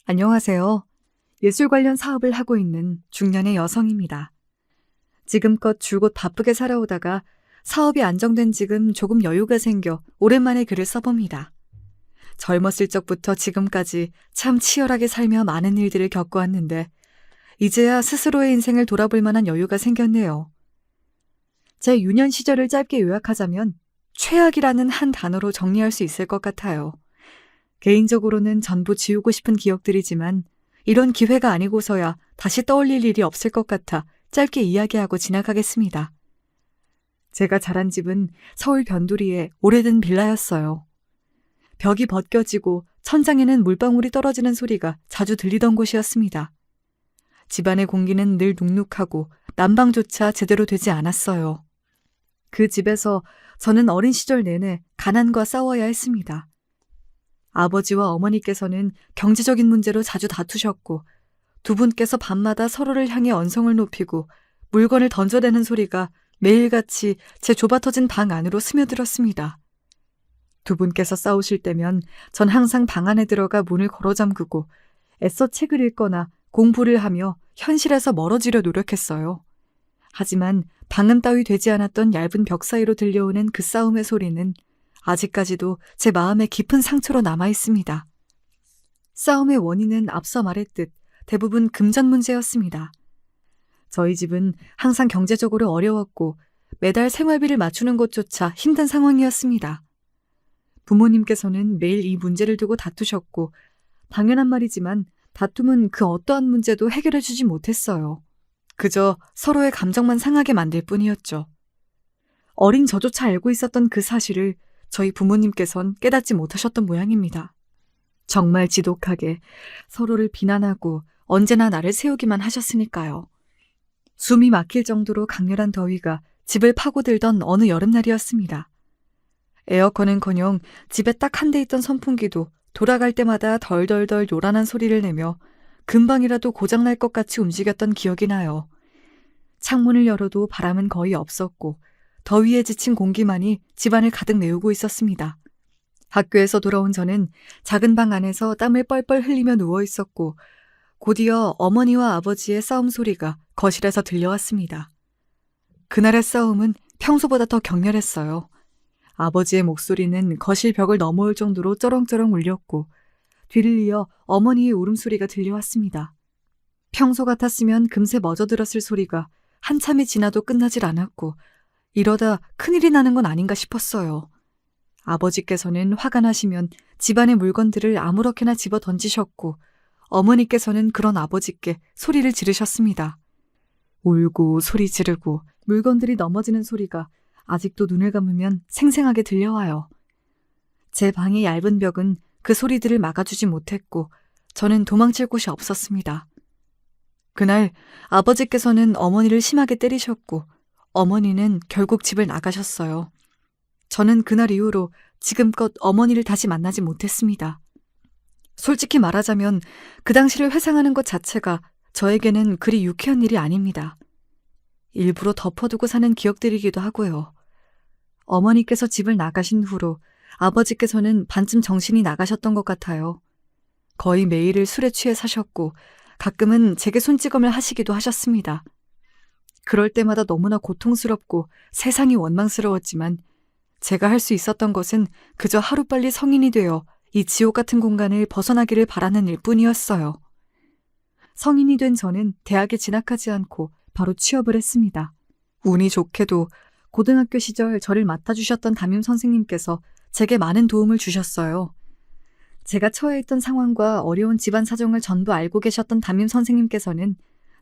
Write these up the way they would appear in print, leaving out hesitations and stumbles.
안녕하세요. 예술 관련 사업을 하고 있는 중년의 여성입니다. 지금껏 줄곧 바쁘게 살아오다가 사업이 안정된 지금 조금 여유가 생겨 오랜만에 글을 써봅니다. 젊었을 적부터 지금까지 참 치열하게 살며 많은 일들을 겪어왔는데 이제야 스스로의 인생을 돌아볼 만한 여유가 생겼네요. 제 유년 시절을 짧게 요약하자면 최악이라는 한 단어로 정리할 수 있을 것 같아요. 개인적으로는 전부 지우고 싶은 기억들이지만 이런 기회가 아니고서야 다시 떠올릴 일이 없을 것 같아 짧게 이야기하고 지나가겠습니다. 제가 자란 집은 서울 변두리의 오래된 빌라였어요. 벽이 벗겨지고 천장에는 물방울이 떨어지는 소리가 자주 들리던 곳이었습니다. 집안의 공기는 늘 눅눅하고 난방조차 제대로 되지 않았어요. 그 집에서 저는 어린 시절 내내 가난과 싸워야 했습니다. 아버지와 어머니께서는 경제적인 문제로 자주 다투셨고 두 분께서 밤마다 서로를 향해 언성을 높이고 물건을 던져대는 소리가 매일같이 제 좁아터진 방 안으로 스며들었습니다. 두 분께서 싸우실 때면 전 항상 방 안에 들어가 문을 걸어 잠그고 애써 책을 읽거나 공부를 하며 현실에서 멀어지려 노력했어요. 하지만 방음 따위 되지 않았던 얇은 벽 사이로 들려오는 그 싸움의 소리는 아직까지도 제 마음에 깊은 상처로 남아 있습니다. 싸움의 원인은 앞서 말했듯 대부분 금전 문제였습니다. 저희 집은 항상 경제적으로 어려웠고 매달 생활비를 맞추는 것조차 힘든 상황이었습니다. 부모님께서는 매일 이 문제를 두고 다투셨고 당연한 말이지만 다툼은 그 어떠한 문제도 해결해주지 못했어요. 그저 서로의 감정만 상하게 만들 뿐이었죠. 어린 저조차 알고 있었던 그 사실을 저희 부모님께선 깨닫지 못하셨던 모양입니다. 정말 지독하게 서로를 비난하고 언제나 나를 세우기만 하셨으니까요. 숨이 막힐 정도로 강렬한 더위가 집을 파고들던 어느 여름날이었습니다. 에어컨은커녕 집에 딱 한 대 있던 선풍기도 돌아갈 때마다 덜덜덜 요란한 소리를 내며 금방이라도 고장날 것 같이 움직였던 기억이 나요. 창문을 열어도 바람은 거의 없었고 더위에 지친 공기만이 집안을 가득 메우고 있었습니다. 학교에서 돌아온 저는 작은 방 안에서 땀을 뻘뻘 흘리며 누워 있었고 곧이어 어머니와 아버지의 싸움 소리가 거실에서 들려왔습니다. 그날의 싸움은 평소보다 더 격렬했어요. 아버지의 목소리는 거실 벽을 넘어올 정도로 쩌렁쩌렁 울렸고 뒤를 이어 어머니의 울음소리가 들려왔습니다. 평소 같았으면 금세 멎어들었을 소리가 한참이 지나도 끝나질 않았고 이러다 큰일이 나는 건 아닌가 싶었어요. 아버지께서는 화가 나시면 집안의 물건들을 아무렇게나 집어 던지셨고 어머니께서는 그런 아버지께 소리를 지르셨습니다. 울고 소리 지르고 물건들이 넘어지는 소리가 아직도 눈을 감으면 생생하게 들려와요. 제 방의 얇은 벽은 그 소리들을 막아주지 못했고 저는 도망칠 곳이 없었습니다. 그날 아버지께서는 어머니를 심하게 때리셨고 어머니는 결국 집을 나가셨어요. 저는 그날 이후로 지금껏 어머니를 다시 만나지 못했습니다. 솔직히 말하자면 그 당시를 회상하는 것 자체가 저에게는 그리 유쾌한 일이 아닙니다. 일부러 덮어두고 사는 기억들이기도 하고요. 어머니께서 집을 나가신 후로 아버지께서는 반쯤 정신이 나가셨던 것 같아요. 거의 매일을 술에 취해 사셨고 가끔은 제게 손찌검을 하시기도 하셨습니다. 그럴 때마다 너무나 고통스럽고 세상이 원망스러웠지만 제가 할 수 있었던 것은 그저 하루빨리 성인이 되어 이 지옥 같은 공간을 벗어나기를 바라는 일뿐이었어요. 성인이 된 저는 대학에 진학하지 않고 바로 취업을 했습니다. 운이 좋게도 고등학교 시절 저를 맡아주셨던 담임 선생님께서 제게 많은 도움을 주셨어요. 제가 처해 있던 상황과 어려운 집안 사정을 전부 알고 계셨던 담임 선생님께서는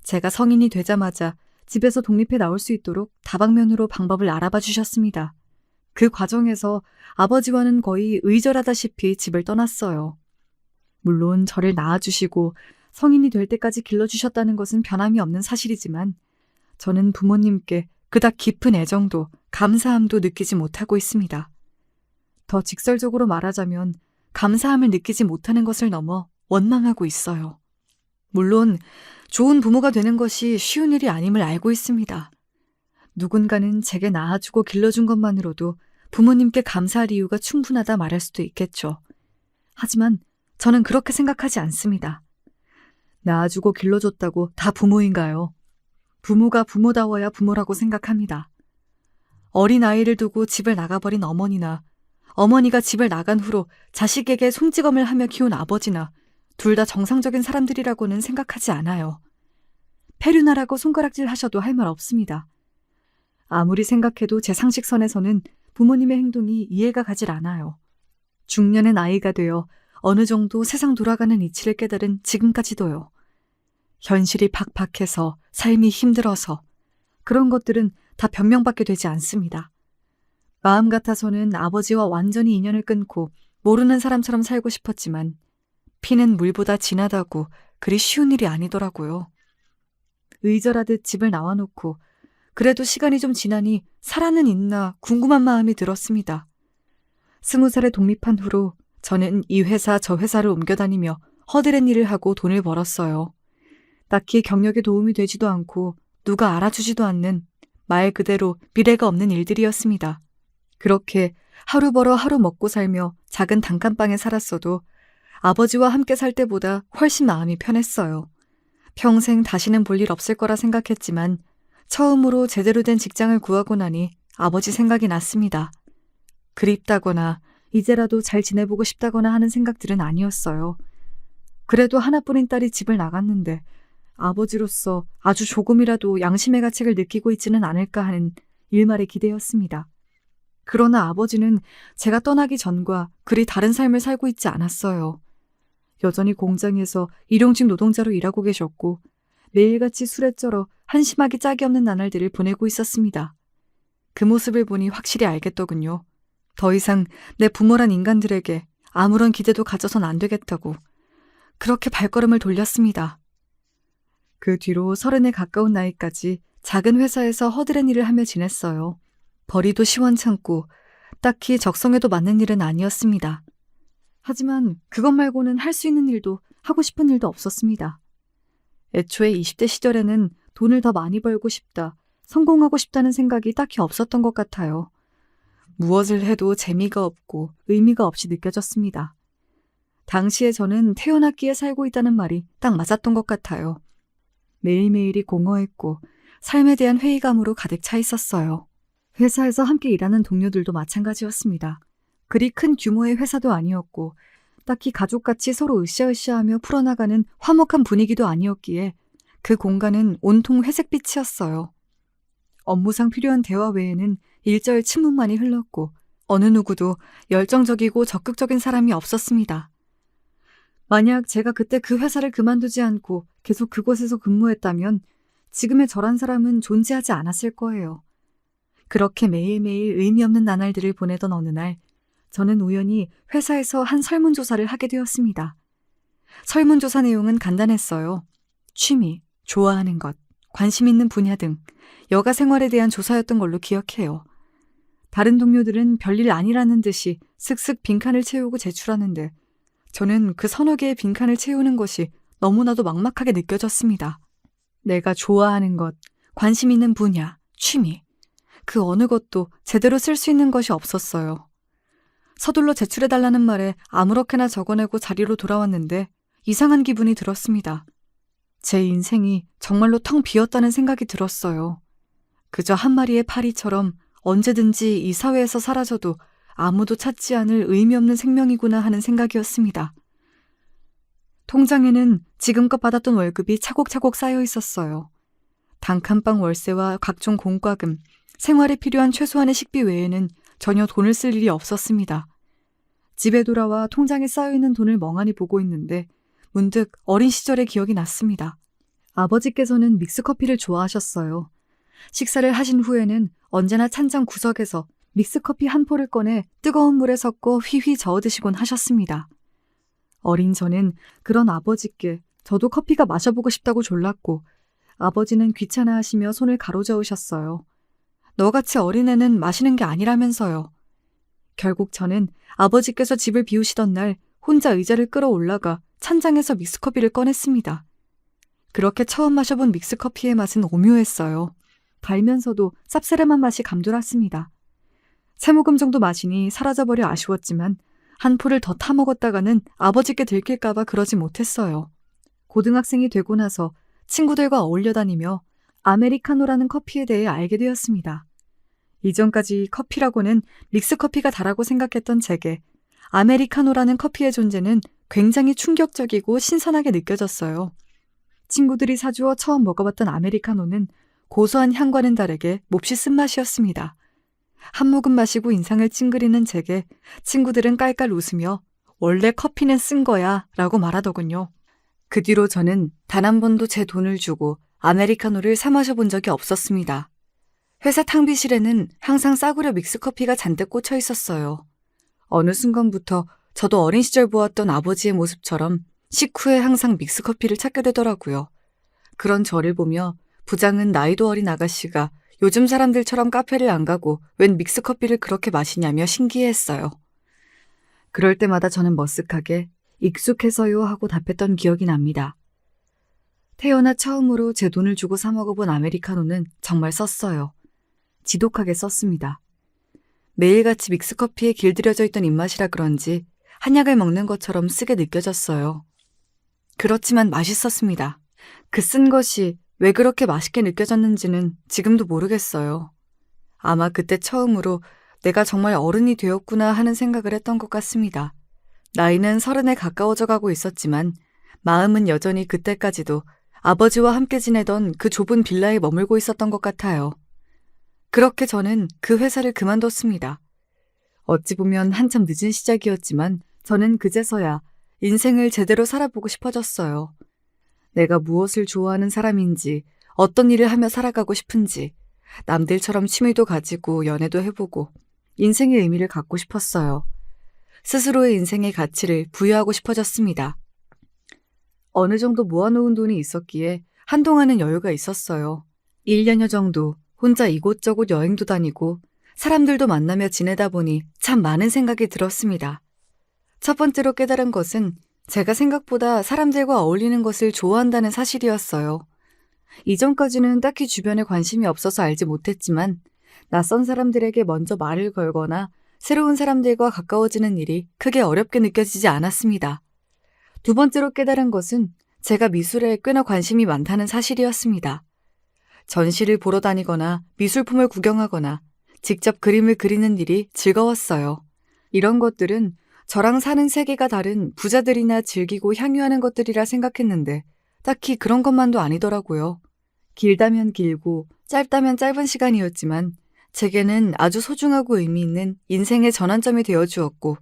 제가 성인이 되자마자 집에서 독립해 나올 수 있도록 다방면으로 방법을 알아봐 주셨습니다. 그 과정에서 아버지와는 거의 의절하다시피 집을 떠났어요. 물론 저를 낳아주시고 성인이 될 때까지 길러주셨다는 것은 변함이 없는 사실이지만 저는 부모님께 그닥 깊은 애정도 감사함도 느끼지 못하고 있습니다. 더 직설적으로 말하자면 감사함을 느끼지 못하는 것을 넘어 원망하고 있어요. 물론 좋은 부모가 되는 것이 쉬운 일이 아님을 알고 있습니다. 누군가는 제게 낳아주고 길러준 것만으로도 부모님께 감사할 이유가 충분하다 말할 수도 있겠죠. 하지만 저는 그렇게 생각하지 않습니다. 낳아주고 길러줬다고 다 부모인가요? 부모가 부모다워야 부모라고 생각합니다. 어린 아이를 두고 집을 나가버린 어머니나 어머니가 집을 나간 후로 자식에게 손찌검을 하며 키운 아버지나 둘 다 정상적인 사람들이라고는 생각하지 않아요. 페류나라고 손가락질 하셔도 할 말 없습니다. 아무리 생각해도 제 상식선에서는 부모님의 행동이 이해가 가질 않아요. 중년의 나이가 되어 어느 정도 세상 돌아가는 이치를 깨달은 지금까지도요. 현실이 팍팍해서 삶이 힘들어서 그런 것들은 다 변명받게 되지 않습니다. 마음 같아서는 아버지와 완전히 인연을 끊고 모르는 사람처럼 살고 싶었지만 피는 물보다 진하다고 그리 쉬운 일이 아니더라고요. 의절하듯 집을 나와놓고 그래도 시간이 좀 지나니 살아는 있나 궁금한 마음이 들었습니다. 20살에 독립한 후로 저는 이 회사 저 회사를 옮겨다니며 허드렛 일을 하고 돈을 벌었어요. 딱히 경력에 도움이 되지도 않고 누가 알아주지도 않는 말 그대로 미래가 없는 일들이었습니다. 그렇게 하루 벌어 하루 먹고 살며 작은 단칸방에 살았어도 아버지와 함께 살 때보다 훨씬 마음이 편했어요. 평생 다시는 볼 일 없을 거라 생각했지만 처음으로 제대로 된 직장을 구하고 나니 아버지 생각이 났습니다. 그립다거나 이제라도 잘 지내보고 싶다거나 하는 생각들은 아니었어요. 그래도 하나뿐인 딸이 집을 나갔는데 아버지로서 아주 조금이라도 양심의 가책을 느끼고 있지는 않을까 하는 일말의 기대였습니다. 그러나 아버지는 제가 떠나기 전과 그리 다른 삶을 살고 있지 않았어요. 여전히 공장에서 일용직 노동자로 일하고 계셨고 매일같이 술에 쩔어 한심하기 짝이 없는 나날들을 보내고 있었습니다. 그 모습을 보니 확실히 알겠더군요. 더 이상 내 부모란 인간들에게 아무런 기대도 가져선 안 되겠다고. 그렇게 발걸음을 돌렸습니다. 그 뒤로 30에 가까운 나이까지 작은 회사에서 허드렛 일을 하며 지냈어요. 벌이도 시원찮고 딱히 적성에도 맞는 일은 아니었습니다. 하지만 그것 말고는 할 수 있는 일도 하고 싶은 일도 없었습니다. 애초에 20대 시절에는 돈을 더 많이 벌고 싶다, 성공하고 싶다는 생각이 딱히 없었던 것 같아요. 무엇을 해도 재미가 없고 의미가 없이 느껴졌습니다. 당시에 저는 태어났기에 살고 있다는 말이 딱 맞았던 것 같아요. 매일매일이 공허했고 삶에 대한 회의감으로 가득 차 있었어요. 회사에서 함께 일하는 동료들도 마찬가지였습니다. 그리 큰 규모의 회사도 아니었고 딱히 가족같이 서로 으쌰으쌰하며 풀어나가는 화목한 분위기도 아니었기에 그 공간은 온통 회색빛이었어요. 업무상 필요한 대화 외에는 일절 침묵만이 흘렀고 어느 누구도 열정적이고 적극적인 사람이 없었습니다. 만약 제가 그때 그 회사를 그만두지 않고 계속 그곳에서 근무했다면 지금의 저란 사람은 존재하지 않았을 거예요. 그렇게 매일매일 의미 없는 나날들을 보내던 어느 날 저는 우연히 회사에서 한 설문조사를 하게 되었습니다. 설문조사 내용은 간단했어요. 취미, 좋아하는 것, 관심 있는 분야 등 여가 생활에 대한 조사였던 걸로 기억해요. 다른 동료들은 별일 아니라는 듯이 슥슥 빈칸을 채우고 제출하는데 저는 그 서너 개의 빈칸을 채우는 것이 너무나도 막막하게 느껴졌습니다. 내가 좋아하는 것, 관심 있는 분야, 취미, 그 어느 것도 제대로 쓸 수 있는 것이 없었어요. 서둘러 제출해달라는 말에 아무렇게나 적어내고 자리로 돌아왔는데 이상한 기분이 들었습니다. 제 인생이 정말로 텅 비었다는 생각이 들었어요. 그저 한 마리의 파리처럼 언제든지 이 사회에서 사라져도 아무도 찾지 않을 의미 없는 생명이구나 하는 생각이었습니다. 통장에는 지금껏 받았던 월급이 차곡차곡 쌓여 있었어요. 단칸방 월세와 각종 공과금, 생활에 필요한 최소한의 식비 외에는 전혀 돈을 쓸 일이 없었습니다. 집에 돌아와 통장에 쌓여있는 돈을 멍하니 보고 있는데 문득 어린 시절의 기억이 났습니다. 아버지께서는 믹스커피를 좋아하셨어요. 식사를 하신 후에는 언제나 찬장 구석에서 믹스커피 한 포를 꺼내 뜨거운 물에 섞어 휘휘 저어 드시곤 하셨습니다. 어린 저는 그런 아버지께 저도 커피가 마셔보고 싶다고 졸랐고 아버지는 귀찮아하시며 손을 가로저으셨어요. 너같이 어린애는 마시는 게 아니라면서요. 결국 저는 아버지께서 집을 비우시던 날 혼자 의자를 끌어올라가 찬장에서 믹스커피를 꺼냈습니다. 그렇게 처음 마셔본 믹스커피의 맛은 오묘했어요. 달면서도 쌉싸름한 맛이 감돌았습니다. 3모금 정도 마시니 사라져버려 아쉬웠지만 한 포를 더 타먹었다가는 아버지께 들킬까봐 그러지 못했어요. 고등학생이 되고 나서 친구들과 어울려 다니며 아메리카노라는 커피에 대해 알게 되었습니다. 이전까지 커피라고는 믹스커피가 다라고 생각했던 제게 아메리카노라는 커피의 존재는 굉장히 충격적이고 신선하게 느껴졌어요. 친구들이 사주어 처음 먹어봤던 아메리카노는 고소한 향과는 다르게 몹시 쓴맛이었습니다. 한 모금 마시고 인상을 찡그리는 제게 친구들은 깔깔 웃으며 원래 커피는 쓴 거야 라고 말하더군요. 그 뒤로 저는 단 한 번도 제 돈을 주고 아메리카노를 사 마셔본 적이 없었습니다. 회사 탕비실에는 항상 싸구려 믹스커피가 잔뜩 꽂혀 있었어요. 어느 순간부터 저도 어린 시절 보았던 아버지의 모습처럼 식후에 항상 믹스커피를 찾게 되더라고요. 그런 저를 보며 부장은 나이도 어린 아가씨가 요즘 사람들처럼 카페를 안 가고 웬 믹스커피를 그렇게 마시냐며 신기해했어요. 그럴 때마다 저는 머쓱하게 익숙해서요 하고 답했던 기억이 납니다. 태어나 처음으로 제 돈을 주고 사 먹어본 아메리카노는 정말 썼어요. 지독하게 썼습니다. 매일같이 믹스커피에 길들여져 있던 입맛이라 그런지 한약을 먹는 것처럼 쓰게 느껴졌어요. 그렇지만 맛있었습니다. 그 쓴 것이 왜 그렇게 맛있게 느껴졌는지는 지금도 모르겠어요. 아마 그때 처음으로 내가 정말 어른이 되었구나 하는 생각을 했던 것 같습니다. 나이는 30에 가까워져 가고 있었지만 마음은 여전히 그때까지도 아버지와 함께 지내던 그 좁은 빌라에 머물고 있었던 것 같아요. 그렇게 저는 그 회사를 그만뒀습니다. 어찌 보면 한참 늦은 시작이었지만 저는 그제서야 인생을 제대로 살아보고 싶어졌어요. 내가 무엇을 좋아하는 사람인지, 어떤 일을 하며 살아가고 싶은지, 남들처럼 취미도 가지고 연애도 해보고 인생의 의미를 갖고 싶었어요. 스스로의 인생의 가치를 부여하고 싶어졌습니다. 어느 정도 모아놓은 돈이 있었기에 한동안은 여유가 있었어요. 1년여 정도 혼자 이곳저곳 여행도 다니고 사람들도 만나며 지내다 보니 참 많은 생각이 들었습니다. 첫 번째로 깨달은 것은 제가 생각보다 사람들과 어울리는 것을 좋아한다는 사실이었어요. 이전까지는 딱히 주변에 관심이 없어서 알지 못했지만 낯선 사람들에게 먼저 말을 걸거나 새로운 사람들과 가까워지는 일이 크게 어렵게 느껴지지 않았습니다. 두 번째로 깨달은 것은 제가 미술에 꽤나 관심이 많다는 사실이었습니다. 전시를 보러 다니거나 미술품을 구경하거나 직접 그림을 그리는 일이 즐거웠어요. 이런 것들은 저랑 사는 세계가 다른 부자들이나 즐기고 향유하는 것들이라 생각했는데 딱히 그런 것만도 아니더라고요. 길다면 길고 짧다면 짧은 시간이었지만 제게는 아주 소중하고 의미 있는 인생의 전환점이 되어주었고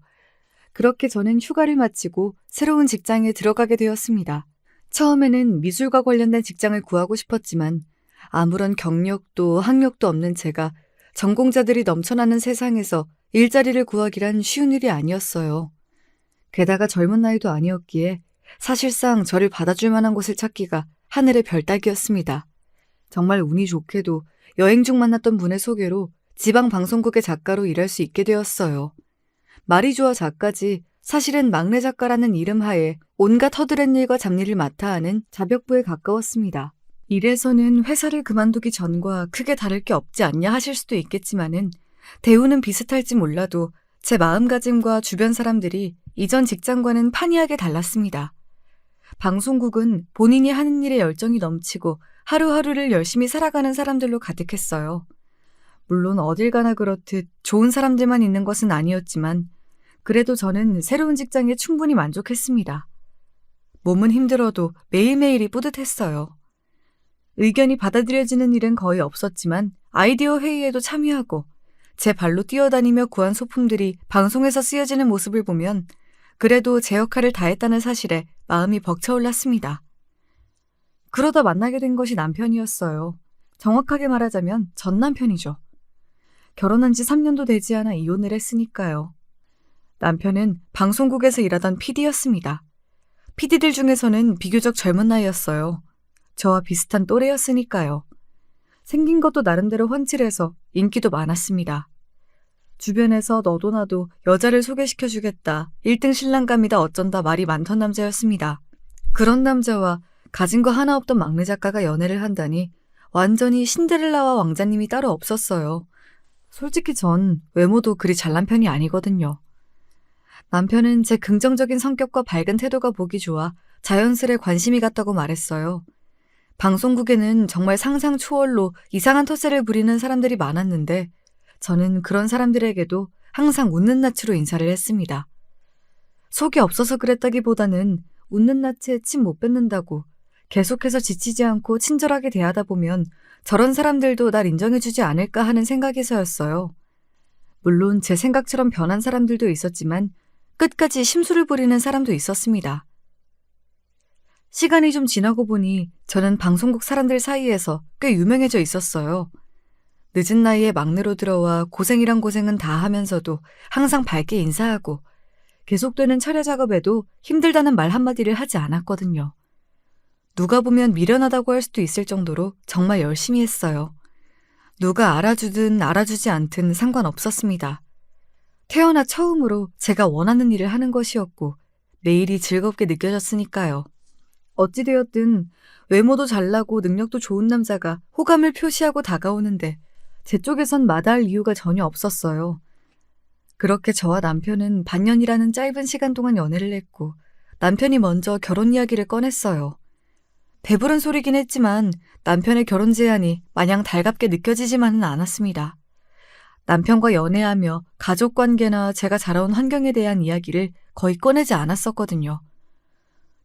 그렇게 저는 휴가를 마치고 새로운 직장에 들어가게 되었습니다. 처음에는 미술과 관련된 직장을 구하고 싶었지만 아무런 경력도 학력도 없는 제가 전공자들이 넘쳐나는 세상에서 일자리를 구하기란 쉬운 일이 아니었어요. 게다가 젊은 나이도 아니었기에 사실상 저를 받아줄 만한 곳을 찾기가 하늘의 별 따기였습니다. 정말 운이 좋게도 여행 중 만났던 분의 소개로 지방 방송국의 작가로 일할 수 있게 되었어요. 말이 좋아 작가지 사실은 막내 작가라는 이름 하에 온갖 허드렛 일과 잡일을 맡아 하는 자벽부에 가까웠습니다. 이래서는 회사를 그만두기 전과 크게 다를 게 없지 않냐 하실 수도 있겠지만은 대우는 비슷할지 몰라도 제 마음가짐과 주변 사람들이 이전 직장과는 판이하게 달랐습니다. 방송국은 본인이 하는 일에 열정이 넘치고 하루하루를 열심히 살아가는 사람들로 가득했어요. 물론 어딜 가나 그렇듯 좋은 사람들만 있는 것은 아니었지만 그래도 저는 새로운 직장에 충분히 만족했습니다. 몸은 힘들어도 매일매일이 뿌듯했어요. 의견이 받아들여지는 일은 거의 없었지만 아이디어 회의에도 참여하고 제 발로 뛰어다니며 구한 소품들이 방송에서 쓰여지는 모습을 보면 그래도 제 역할을 다했다는 사실에 마음이 벅차올랐습니다. 그러다 만나게 된 것이 남편이었어요. 정확하게 말하자면 전 남편이죠. 결혼한 지 3년도 되지 않아 이혼을 했으니까요. 남편은 방송국에서 일하던 PD였습니다. PD들 중에서는 비교적 젊은 나이였어요. 저와 비슷한 또래였으니까요. 생긴 것도 나름대로 훤칠해서 인기도 많았습니다. 주변에서 너도 나도 여자를 소개시켜주겠다, 1등 신랑감이다 어쩐다 말이 많던 남자였습니다. 그런 남자와 가진 거 하나 없던 막내 작가가 연애를 한다니 완전히 신데렐라와 왕자님이 따로 없었어요. 솔직히 전 외모도 그리 잘난 편이 아니거든요. 남편은 제 긍정적인 성격과 밝은 태도가 보기 좋아 자연스레 관심이 갔다고 말했어요. 방송국에는 정말 상상 초월로 이상한 텃세를 부리는 사람들이 많았는데 저는 그런 사람들에게도 항상 웃는 낯으로 인사를 했습니다. 속이 없어서 그랬다기보다는 웃는 낯에 침 못 뱉는다고 계속해서 지치지 않고 친절하게 대하다 보면 저런 사람들도 날 인정해주지 않을까 하는 생각에서였어요. 물론 제 생각처럼 변한 사람들도 있었지만 끝까지 심술을 부리는 사람도 있었습니다. 시간이 좀 지나고 보니 저는 방송국 사람들 사이에서 꽤 유명해져 있었어요. 늦은 나이에 막내로 들어와 고생이란 고생은 다 하면서도 항상 밝게 인사하고 계속되는 촬영 작업에도 힘들다는 말 한마디를 하지 않았거든요. 누가 보면 미련하다고 할 수도 있을 정도로 정말 열심히 했어요. 누가 알아주든 알아주지 않든 상관없었습니다. 태어나 처음으로 제가 원하는 일을 하는 것이었고 내 일이 즐겁게 느껴졌으니까요. 어찌되었든 외모도 잘나고 능력도 좋은 남자가 호감을 표시하고 다가오는데 제 쪽에선 마다할 이유가 전혀 없었어요. 그렇게 저와 남편은 반년이라는 짧은 시간 동안 연애를 했고 남편이 먼저 결혼 이야기를 꺼냈어요. 배부른 소리긴 했지만 남편의 결혼 제안이 마냥 달갑게 느껴지지만은 않았습니다. 남편과 연애하며 가족관계나 제가 자라온 환경에 대한 이야기를 거의 꺼내지 않았었거든요.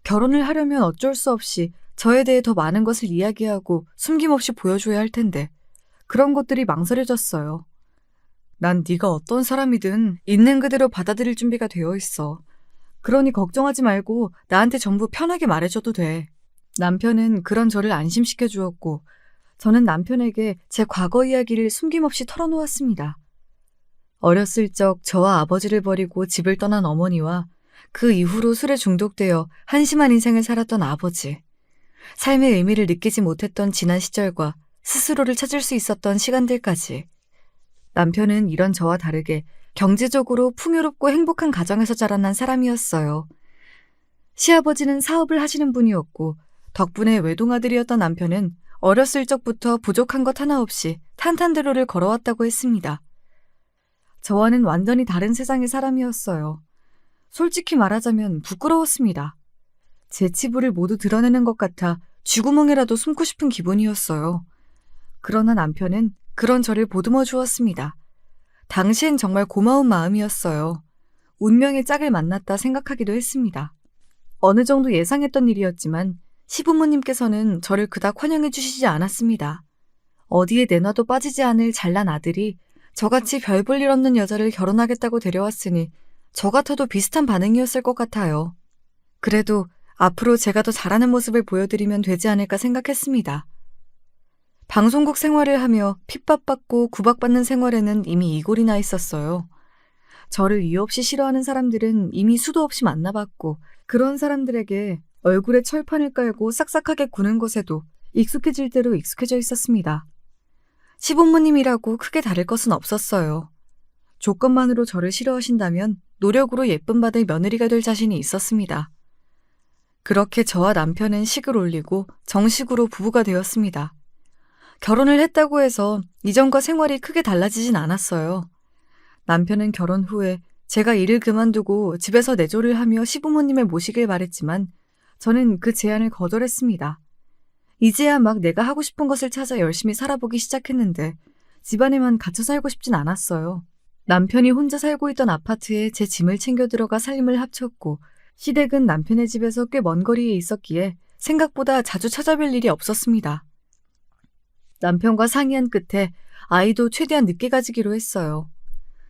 결혼을 하려면 어쩔 수 없이 저에 대해 더 많은 것을 이야기하고 숨김없이 보여줘야 할 텐데 그런 것들이 망설여졌어요. 난 네가 어떤 사람이든 있는 그대로 받아들일 준비가 되어 있어. 그러니 걱정하지 말고 나한테 전부 편하게 말해줘도 돼. 남편은 그런 저를 안심시켜 주었고 저는 남편에게 제 과거 이야기를 숨김없이 털어놓았습니다. 어렸을 적 저와 아버지를 버리고 집을 떠난 어머니와 그 이후로 술에 중독되어 한심한 인생을 살았던 아버지, 삶의 의미를 느끼지 못했던 지난 시절과 스스로를 찾을 수 있었던 시간들까지. 남편은 이런 저와 다르게 경제적으로 풍요롭고 행복한 가정에서 자라난 사람이었어요. 시아버지는 사업을 하시는 분이었고 덕분에 외동아들이었던 남편은 어렸을 적부터 부족한 것 하나 없이 탄탄대로를 걸어왔다고 했습니다. 저와는 완전히 다른 세상의 사람이었어요. 솔직히 말하자면 부끄러웠습니다. 제 치부를 모두 드러내는 것 같아 쥐구멍이라도 숨고 싶은 기분이었어요. 그러나 남편은 그런 저를 보듬어 주었습니다. 당시엔 정말 고마운 마음이었어요. 운명의 짝을 만났다 생각하기도 했습니다. 어느 정도 예상했던 일이었지만 시부모님께서는 저를 그닥 환영해 주시지 않았습니다. 어디에 내놔도 빠지지 않을 잘난 아들이 저같이 별 볼 일 없는 여자를 결혼하겠다고 데려왔으니 저 같아도 비슷한 반응이었을 것 같아요. 그래도 앞으로 제가 더 잘하는 모습을 보여드리면 되지 않을까 생각했습니다. 방송국 생활을 하며 핍박받고 구박받는 생활에는 이미 이골이 나 있었어요. 저를 이유 없이 싫어하는 사람들은 이미 수도 없이 만나봤고 그런 사람들에게 얼굴에 철판을 깔고 싹싹하게 구는 것에도 익숙해질 대로 익숙해져 있었습니다. 시부모님이라고 크게 다를 것은 없었어요. 조건만으로 저를 싫어하신다면 노력으로 예쁨 받을 며느리가 될 자신이 있었습니다. 그렇게 저와 남편은 식을 올리고 정식으로 부부가 되었습니다. 결혼을 했다고 해서 이전과 생활이 크게 달라지진 않았어요. 남편은 결혼 후에 제가 일을 그만두고 집에서 내조를 하며 시부모님을 모시길 바랬지만 저는 그 제안을 거절했습니다. 이제야 막 내가 하고 싶은 것을 찾아 열심히 살아보기 시작했는데 집안에만 갇혀 살고 싶진 않았어요. 남편이 혼자 살고 있던 아파트에 제 짐을 챙겨 들어가 살림을 합쳤고 시댁은 남편의 집에서 꽤 먼 거리에 있었기에 생각보다 자주 찾아뵐 일이 없었습니다. 남편과 상의한 끝에 아이도 최대한 늦게 가지기로 했어요.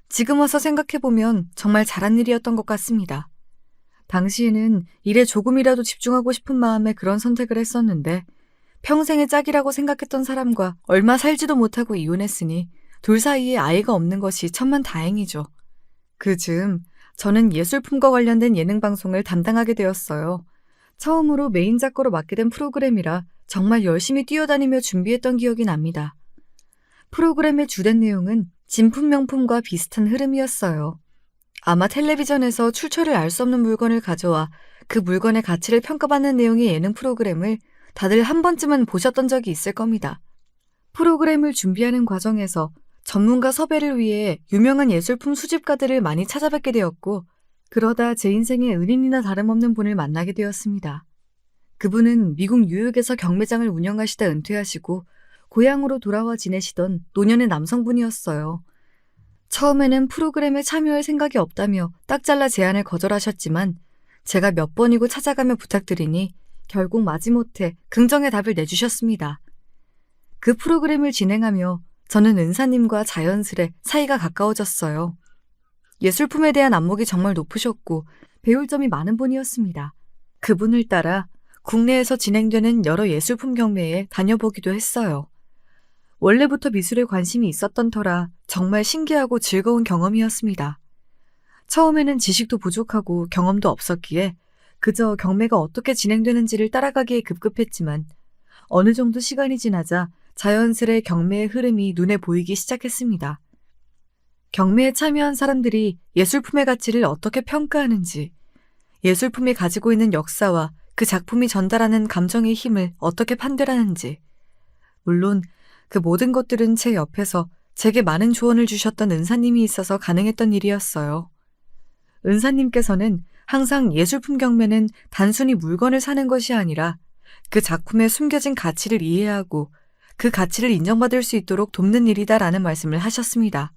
지금 와서 생각해보면 정말 잘한 일이었던 것 같습니다. 당시에는 일에 조금이라도 집중하고 싶은 마음에 그런 선택을 했었는데 평생의 짝이라고 생각했던 사람과 얼마 살지도 못하고 이혼했으니 둘 사이에 아이가 없는 것이 천만다행이죠. 그 즈음 저는 예술품과 관련된 예능 방송을 담당하게 되었어요. 처음으로 메인 작가로 맡게 된 프로그램이라 정말 열심히 뛰어다니며 준비했던 기억이 납니다. 프로그램의 주된 내용은 진품 명품과 비슷한 흐름이었어요. 아마 텔레비전에서 출처를 알 수 없는 물건을 가져와 그 물건의 가치를 평가받는 내용의 예능 프로그램을 다들 한 번쯤은 보셨던 적이 있을 겁니다. 프로그램을 준비하는 과정에서 전문가 섭외를 위해 유명한 예술품 수집가들을 많이 찾아뵙게 되었고 그러다 제 인생의 은인이나 다름없는 분을 만나게 되었습니다. 그분은 미국 뉴욕에서 경매장을 운영하시다 은퇴하시고 고향으로 돌아와 지내시던 노년의 남성분이었어요. 처음에는 프로그램에 참여할 생각이 없다며 딱 잘라 제안을 거절하셨지만 제가 몇 번이고 찾아가며 부탁드리니 결국 마지못해 긍정의 답을 내주셨습니다. 그 프로그램을 진행하며 저는 은사님과 자연스레 사이가 가까워졌어요. 예술품에 대한 안목이 정말 높으셨고 배울 점이 많은 분이었습니다. 그분을 따라 국내에서 진행되는 여러 예술품 경매에 다녀보기도 했어요. 원래부터 미술에 관심이 있었던 터라 정말 신기하고 즐거운 경험이었습니다. 처음에는 지식도 부족하고 경험도 없었기에 그저 경매가 어떻게 진행되는지를 따라가기에 급급했지만 어느 정도 시간이 지나자 자연스레 경매의 흐름이 눈에 보이기 시작했습니다. 경매에 참여한 사람들이 예술품의 가치를 어떻게 평가하는지, 예술품이 가지고 있는 역사와 그 작품이 전달하는 감정의 힘을 어떻게 판별하는지, 물론 그 모든 것들은 제 옆에서 제게 많은 조언을 주셨던 은사님이 있어서 가능했던 일이었어요. 은사님께서는 항상 예술품 경매는 단순히 물건을 사는 것이 아니라 그 작품에 숨겨진 가치를 이해하고 그 가치를 인정받을 수 있도록 돕는 일이다라는 말씀을 하셨습니다.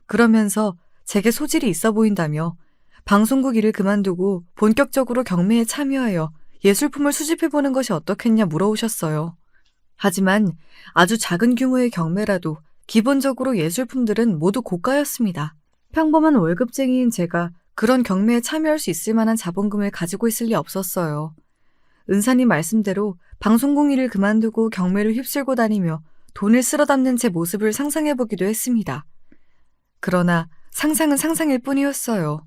그러면서 제게 소질이 있어 보인다며 방송국 일을 그만두고 본격적으로 경매에 참여하여 예술품을 수집해보는 것이 어떻겠냐 물어오셨어요. 하지만 아주 작은 규모의 경매라도 기본적으로 예술품들은 모두 고가였습니다. 평범한 월급쟁이인 제가 그런 경매에 참여할 수 있을 만한 자본금을 가지고 있을 리 없었어요. 은사님 말씀대로 방송국 일을 그만두고 경매를 휩쓸고 다니며 돈을 쓸어 담는 제 모습을 상상해보기도 했습니다. 그러나 상상은 상상일 뿐이었어요.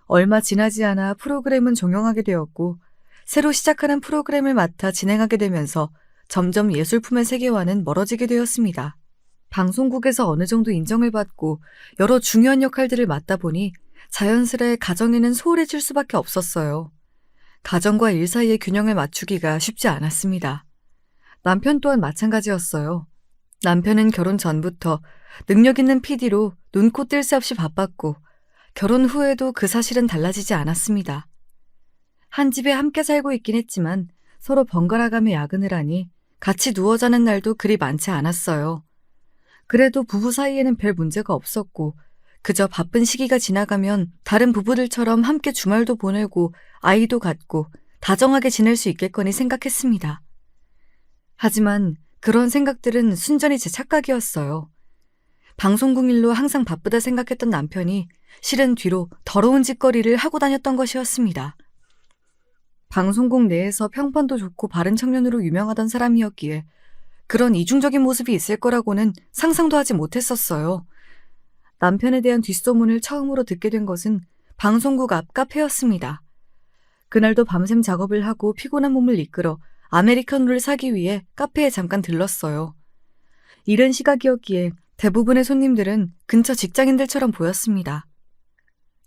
얼마 지나지 않아 프로그램은 종영하게 되었고 새로 시작하는 프로그램을 맡아 진행하게 되면서 점점 예술품의 세계와는 멀어지게 되었습니다. 방송국에서 어느 정도 인정을 받고 여러 중요한 역할들을 맡다 보니 자연스레 가정에는 소홀해질 수밖에 없었어요. 가정과 일 사이의 균형을 맞추기가 쉽지 않았습니다. 남편 또한 마찬가지였어요. 남편은 결혼 전부터 능력 있는 PD로 눈코 뜰 새 없이 바빴고 결혼 후에도 그 사실은 달라지지 않았습니다. 한 집에 함께 살고 있긴 했지만 서로 번갈아가며 야근을 하니 같이 누워 자는 날도 그리 많지 않았어요. 그래도 부부 사이에는 별 문제가 없었고 그저 바쁜 시기가 지나가면 다른 부부들처럼 함께 주말도 보내고 아이도 갖고 다정하게 지낼 수 있겠거니 생각했습니다. 하지만 그런 생각들은 순전히 제 착각이었어요. 방송국 일로 항상 바쁘다 생각했던 남편이 실은 뒤로 더러운 짓거리를 하고 다녔던 것이었습니다. 방송국 내에서 평판도 좋고 바른 청년으로 유명하던 사람이었기에 그런 이중적인 모습이 있을 거라고는 상상도 하지 못했었어요. 남편에 대한 뒷소문을 처음으로 듣게 된 것은 방송국 앞 카페였습니다. 그날도 밤샘 작업을 하고 피곤한 몸을 이끌어 아메리카노를 사기 위해 카페에 잠깐 들렀어요. 이른 시각이었기에 대부분의 손님들은 근처 직장인들처럼 보였습니다.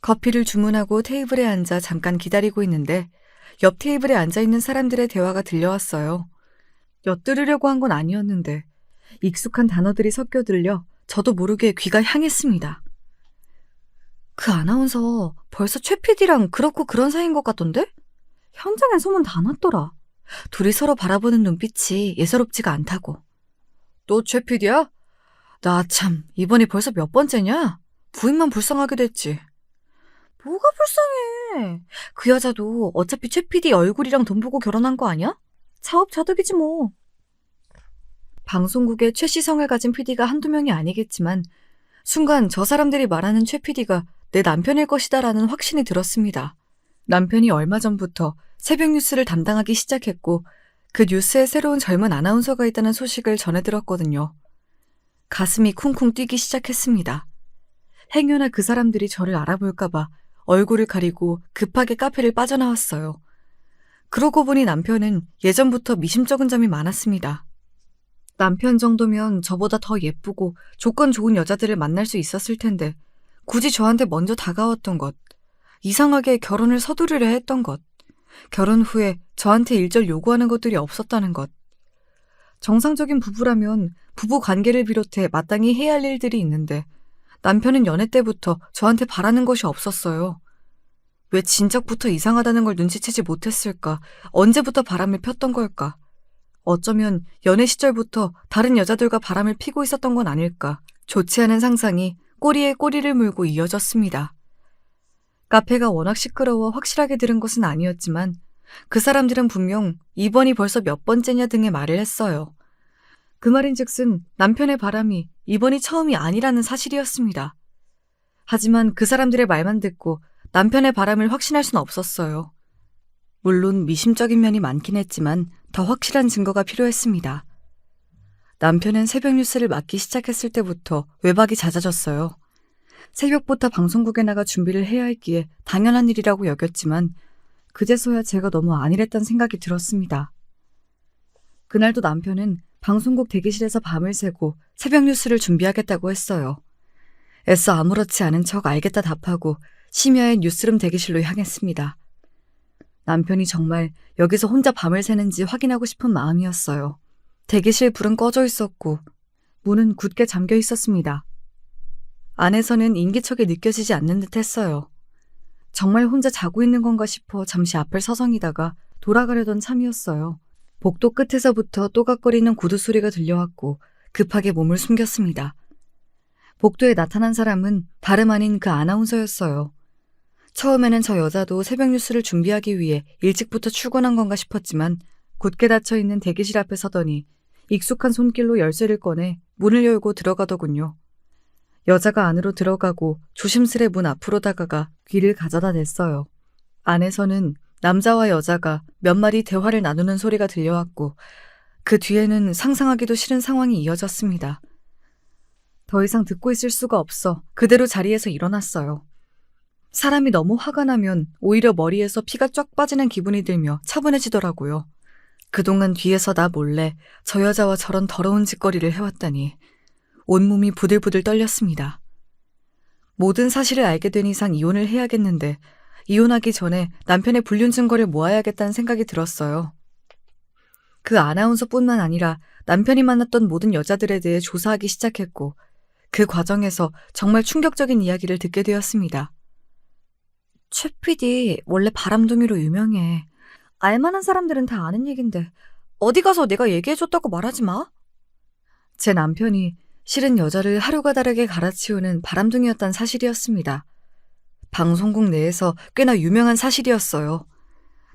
커피를 주문하고 테이블에 앉아 잠깐 기다리고 있는데 옆 테이블에 앉아있는 사람들의 대화가 들려왔어요. 엿들으려고 한 건 아니었는데 익숙한 단어들이 섞여 들려 저도 모르게 귀가 향했습니다. 그 아나운서 벌써 최 PD랑 그렇고 그런 사이인 것 같던데? 현장엔 소문 다 났더라. 둘이 서로 바라보는 눈빛이 예사롭지가 않다고. 또 최 PD야? 나 참 이번이 벌써 몇 번째냐? 부인만 불쌍하게 됐지. 뭐가 불쌍해. 그 여자도 어차피 최 PD 얼굴이랑 돈 보고 결혼한 거 아니야? 자업자득이지 뭐. 방송국에 최시성을 가진 PD가 한두 명이 아니겠지만 순간 저 사람들이 말하는 최 PD가 내 남편일 것이다라는 확신이 들었습니다. 남편이 얼마 전부터 새벽 뉴스를 담당하기 시작했고 그 뉴스에 새로운 젊은 아나운서가 있다는 소식을 전해 들었거든요. 가슴이 쿵쿵 뛰기 시작했습니다. 행여나 그 사람들이 저를 알아볼까봐 얼굴을 가리고 급하게 카페를 빠져나왔어요. 그러고 보니 남편은 예전부터 미심쩍은 점이 많았습니다. 남편 정도면 저보다 더 예쁘고 조건 좋은 여자들을 만날 수 있었을 텐데 굳이 저한테 먼저 다가왔던 것, 이상하게 결혼을 서두르려 했던 것, 결혼 후에 저한테 일절 요구하는 것들이 없었다는 것. 정상적인 부부라면 부부 관계를 비롯해 마땅히 해야 할 일들이 있는데 남편은 연애 때부터 저한테 바라는 것이 없었어요. 왜 진작부터 이상하다는 걸 눈치채지 못했을까? 언제부터 바람을 폈던 걸까? 어쩌면 연애 시절부터 다른 여자들과 바람을 피고 있었던 건 아닐까? 좋지 않은 상상이 꼬리에 꼬리를 물고 이어졌습니다. 카페가 워낙 시끄러워 확실하게 들은 것은 아니었지만 그 사람들은 분명 이번이 벌써 몇 번째냐 등의 말을 했어요. 그 말인즉슨 남편의 바람이 이번이 처음이 아니라는 사실이었습니다. 하지만 그 사람들의 말만 듣고 남편의 바람을 확신할 순 없었어요. 물론 미심쩍인 면이 많긴 했지만 더 확실한 증거가 필요했습니다. 남편은 새벽 뉴스를 맡기 시작했을 때부터 외박이 잦아졌어요. 새벽부터 방송국에 나가 준비를 해야 했기에 당연한 일이라고 여겼지만 그제서야 제가 너무 안일했다는 생각이 들었습니다. 그날도 남편은 방송국 대기실에서 밤을 새고 새벽 뉴스를 준비하겠다고 했어요. 애써 아무렇지 않은 척 알겠다 답하고 심야의 뉴스룸 대기실로 향했습니다. 남편이 정말 여기서 혼자 밤을 새는지 확인하고 싶은 마음이었어요. 대기실 불은 꺼져 있었고 문은 굳게 잠겨 있었습니다. 안에서는 인기척이 느껴지지 않는 듯 했어요. 정말 혼자 자고 있는 건가 싶어 잠시 앞을 서성이다가 돌아가려던 참이었어요. 복도 끝에서부터 또각거리는 구두 소리가 들려왔고 급하게 몸을 숨겼습니다. 복도에 나타난 사람은 다름 아닌 그 아나운서였어요. 처음에는 저 여자도 새벽 뉴스를 준비하기 위해 일찍부터 출근한 건가 싶었지만 굳게 닫혀있는 대기실 앞에 서더니 익숙한 손길로 열쇠를 꺼내 문을 열고 들어가더군요. 여자가 안으로 들어가고 조심스레 문 앞으로 다가가 귀를 가져다 댔어요. 안에서는 남자와 여자가 몇 마디 대화를 나누는 소리가 들려왔고 그 뒤에는 상상하기도 싫은 상황이 이어졌습니다. 더 이상 듣고 있을 수가 없어 그대로 자리에서 일어났어요. 사람이 너무 화가 나면 오히려 머리에서 피가 쫙 빠지는 기분이 들며 차분해지더라고요. 그동안 뒤에서 나 몰래 저 여자와 저런 더러운 짓거리를 해왔다니 온몸이 부들부들 떨렸습니다. 모든 사실을 알게 된 이상 이혼을 해야겠는데 이혼하기 전에 남편의 불륜 증거를 모아야겠다는 생각이 들었어요. 그 아나운서뿐만 아니라 남편이 만났던 모든 여자들에 대해 조사하기 시작했고 그 과정에서 정말 충격적인 이야기를 듣게 되었습니다. 최 PD 원래 바람둥이로 유명해. 알만한 사람들은 다 아는 얘긴데 어디 가서 내가 얘기해줬다고 말하지 마. 제 남편이 실은 여자를 하루가 다르게 갈아치우는 바람둥이였단 사실이었습니다. 방송국 내에서 꽤나 유명한 사실이었어요.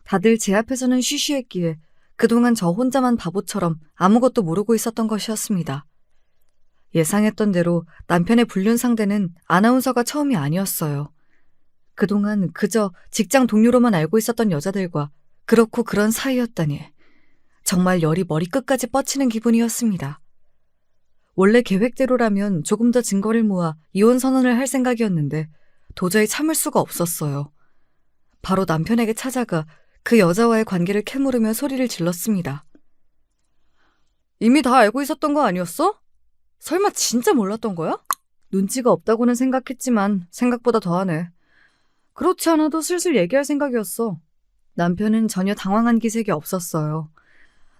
다들 제 앞에서는 쉬쉬했기에 그동안 저 혼자만 바보처럼 아무것도 모르고 있었던 것이었습니다. 예상했던 대로 남편의 불륜 상대는 아나운서가 처음이 아니었어요. 그동안 그저 직장 동료로만 알고 있었던 여자들과 그렇고 그런 사이였다니 정말 열이 머리끝까지 뻗치는 기분이었습니다. 원래 계획대로라면 조금 더 증거를 모아 이혼 선언을 할 생각이었는데 도저히 참을 수가 없었어요. 바로 남편에게 찾아가 그 여자와의 관계를 캐물으며 소리를 질렀습니다. 이미 다 알고 있었던 거 아니었어? 설마 진짜 몰랐던 거야? 눈치가 없다고는 생각했지만 생각보다 더하네. 그렇지 않아도 슬슬 얘기할 생각이었어. 남편은 전혀 당황한 기색이 없었어요.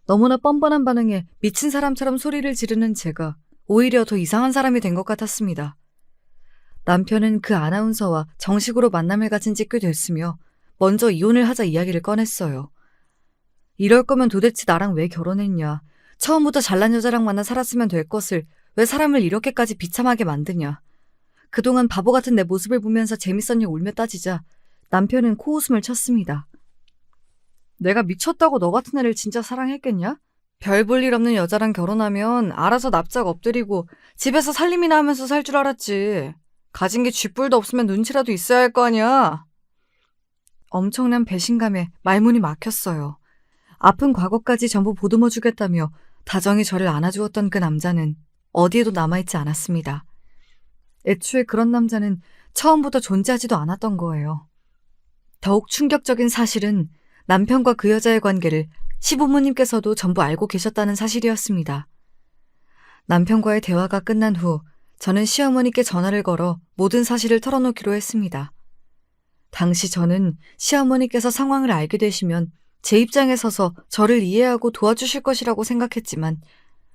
너무나 뻔뻔한 반응에 미친 사람처럼 소리를 지르는 제가 오히려 더 이상한 사람이 된 것 같았습니다. 남편은 그 아나운서와 정식으로 만남을 가진 지 꽤 됐으며 먼저 이혼을 하자 이야기를 꺼냈어요. 이럴 거면 도대체 나랑 왜 결혼했냐. 처음부터 잘난 여자랑 만나 살았으면 될 것을 왜 사람을 이렇게까지 비참하게 만드냐. 그동안 바보 같은 내 모습을 보면서 재밌었니 울며 따지자 남편은 코웃음을 쳤습니다. 내가 미쳤다고 너 같은 애를 진짜 사랑했겠냐? 별 볼 일 없는 여자랑 결혼하면 알아서 납작 엎드리고 집에서 살림이나 하면서 살 줄 알았지. 가진 게 쥐뿔도 없으면 눈치라도 있어야 할 거 아니야. 엄청난 배신감에 말문이 막혔어요. 아픈 과거까지 전부 보듬어 주겠다며 다정히 저를 안아주었던 그 남자는 어디에도 남아있지 않았습니다. 애초에 그런 남자는 처음부터 존재하지도 않았던 거예요. 더욱 충격적인 사실은 남편과 그 여자의 관계를 시부모님께서도 전부 알고 계셨다는 사실이었습니다. 남편과의 대화가 끝난 후 저는 시어머니께 전화를 걸어 모든 사실을 털어놓기로 했습니다. 당시 저는 시어머니께서 상황을 알게 되시면 제 입장에 서서 저를 이해하고 도와주실 것이라고 생각했지만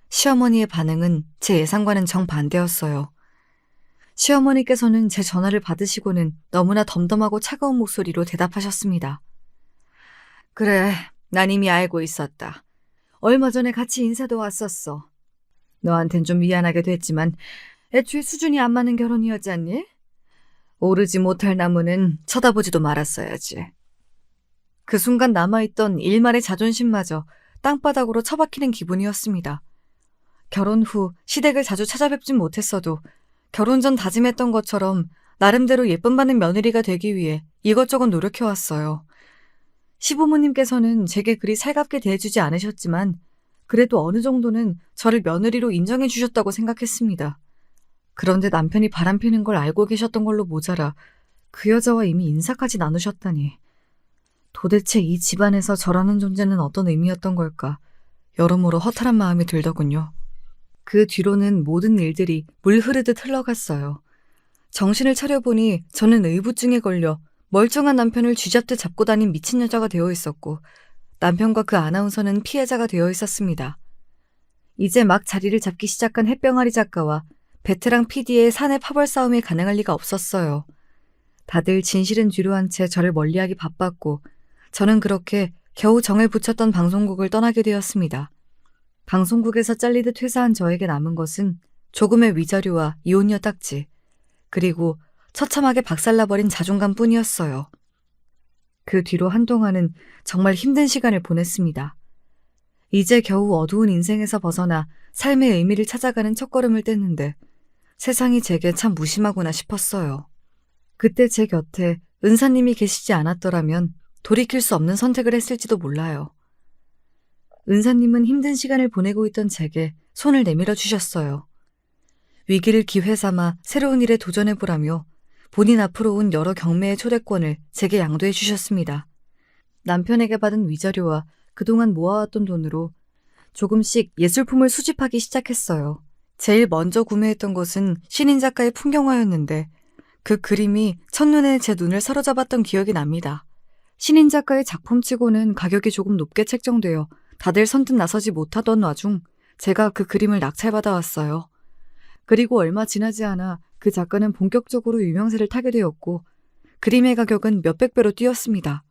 시어머니의 반응은 제 예상과는 정반대였어요. 시어머니께서는 제 전화를 받으시고는 너무나 덤덤하고 차가운 목소리로 대답하셨습니다. 그래, 난 이미 알고 있었다. 얼마 전에 같이 인사도 왔었어. 너한텐 좀 미안하게 됐지만 애초에 수준이 안 맞는 결혼이었지 않니? 오르지 못할 나무는 쳐다보지도 말았어야지. 그 순간 남아있던 일말의 자존심마저 땅바닥으로 처박히는 기분이었습니다. 결혼 후 시댁을 자주 찾아뵙진 못했어도 결혼 전 다짐했던 것처럼 나름대로 예쁨 받는 며느리가 되기 위해 이것저것 노력해왔어요. 시부모님께서는 제게 그리 살갑게 대해주지 않으셨지만 그래도 어느 정도는 저를 며느리로 인정해 주셨다고 생각했습니다. 그런데 남편이 바람피는 걸 알고 계셨던 걸로 모자라 그 여자와 이미 인사까지 나누셨다니. 도대체 이 집안에서 저라는 존재는 어떤 의미였던 걸까? 여러모로 허탈한 마음이 들더군요. 그 뒤로는 모든 일들이 물 흐르듯 흘러갔어요. 정신을 차려보니 저는 의부증에 걸려 멀쩡한 남편을 쥐잡듯 잡고 다닌 미친 여자가 되어 있었고 남편과 그 아나운서는 피해자가 되어 있었습니다. 이제 막 자리를 잡기 시작한 햇병아리 작가와 베테랑 PD의 사내 파벌 싸움이 가능할 리가 없었어요. 다들 진실은 뒤로 한 채 저를 멀리하기 바빴고 저는 그렇게 겨우 정을 붙였던 방송국을 떠나게 되었습니다. 방송국에서 잘리듯 퇴사한 저에게 남은 것은 조금의 위자료와 이혼녀 딱지, 그리고 처참하게 박살나버린 자존감뿐이었어요. 그 뒤로 한동안은 정말 힘든 시간을 보냈습니다. 이제 겨우 어두운 인생에서 벗어나 삶의 의미를 찾아가는 첫걸음을 뗐는데 세상이 제게 참 무심하구나 싶었어요. 그때 제 곁에 은사님이 계시지 않았더라면 돌이킬 수 없는 선택을 했을지도 몰라요. 은사님은 힘든 시간을 보내고 있던 제게 손을 내밀어 주셨어요. 위기를 기회 삼아 새로운 일에 도전해보라며 본인 앞으로 온 여러 경매의 초대권을 제게 양도해 주셨습니다. 남편에게 받은 위자료와 그동안 모아왔던 돈으로 조금씩 예술품을 수집하기 시작했어요. 제일 먼저 구매했던 것은 신인 작가의 풍경화였는데 그 그림이 첫눈에 제 눈을 사로잡았던 기억이 납니다. 신인 작가의 작품치고는 가격이 조금 높게 책정되어 다들 선뜻 나서지 못하던 와중 제가 그 그림을 낙찰받아왔어요. 그리고 얼마 지나지 않아 그 작가는 본격적으로 유명세를 타게 되었고 그림의 가격은 몇백 배로 뛰었습니다.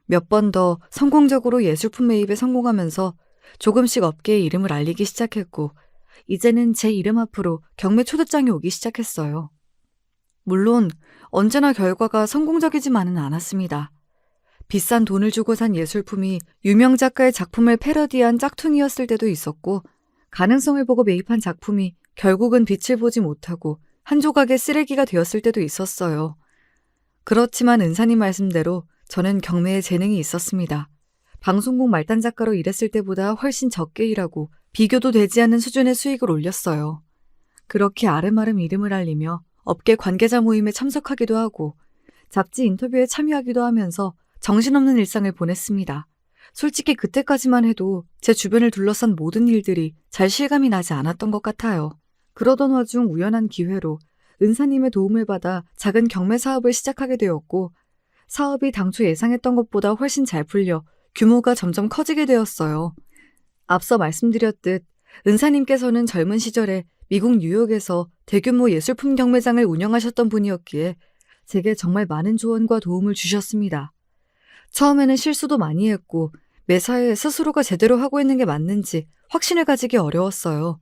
몇 번 더 성공적으로 예술품 매입에 성공하면서 조금씩 업계의 이름을 알리기 시작했고 이제는 제 이름 앞으로 경매 초대장이 오기 시작했어요. 물론 언제나 결과가 성공적이지만은 않았습니다. 비싼 돈을 주고 산 예술품이 유명 작가의 작품을 패러디한 짝퉁이었을 때도 있었고 가능성을 보고 매입한 작품이 결국은 빛을 보지 못하고 한 조각의 쓰레기가 되었을 때도 있었어요. 그렇지만 은사님 말씀대로 저는 경매에 재능이 있었습니다. 방송국 말단 작가로 일했을 때보다 훨씬 적게 일하고 비교도 되지 않는 수준의 수익을 올렸어요. 그렇게 아름아름 이름을 알리며 업계 관계자 모임에 참석하기도 하고 잡지 인터뷰에 참여하기도 하면서 정신없는 일상을 보냈습니다. 솔직히 그때까지만 해도 제 주변을 둘러싼 모든 일들이 잘 실감이 나지 않았던 것 같아요. 그러던 와중 우연한 기회로 은사님의 도움을 받아 작은 경매 사업을 시작하게 되었고 사업이 당초 예상했던 것보다 훨씬 잘 풀려 규모가 점점 커지게 되었어요. 앞서 말씀드렸듯 은사님께서는 젊은 시절에 미국 뉴욕에서 대규모 예술품 경매장을 운영하셨던 분이었기에 제게 정말 많은 조언과 도움을 주셨습니다. 처음에는 실수도 많이 했고 매사에 스스로가 제대로 하고 있는 게 맞는지 확신을 가지기 어려웠어요.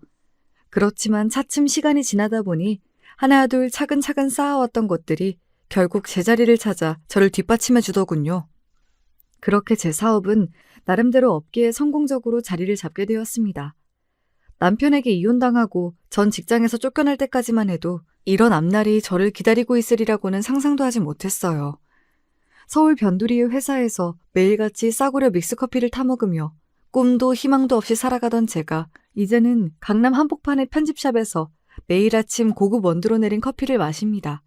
그렇지만 차츰 시간이 지나다 보니 하나 둘 차근차근 쌓아왔던 것들이 결국 제자리를 찾아 저를 뒷받침해 주더군요. 그렇게 제 사업은 나름대로 업계에 성공적으로 자리를 잡게 되었습니다. 남편에게 이혼당하고 전 직장에서 쫓겨날 때까지만 해도 이런 앞날이 저를 기다리고 있으리라고는 상상도 하지 못했어요. 서울 변두리의 회사에서 매일같이 싸구려 믹스커피를 타먹으며 꿈도 희망도 없이 살아가던 제가 이제는 강남 한복판의 편집샵에서 매일 아침 고급 원두로 내린 커피를 마십니다.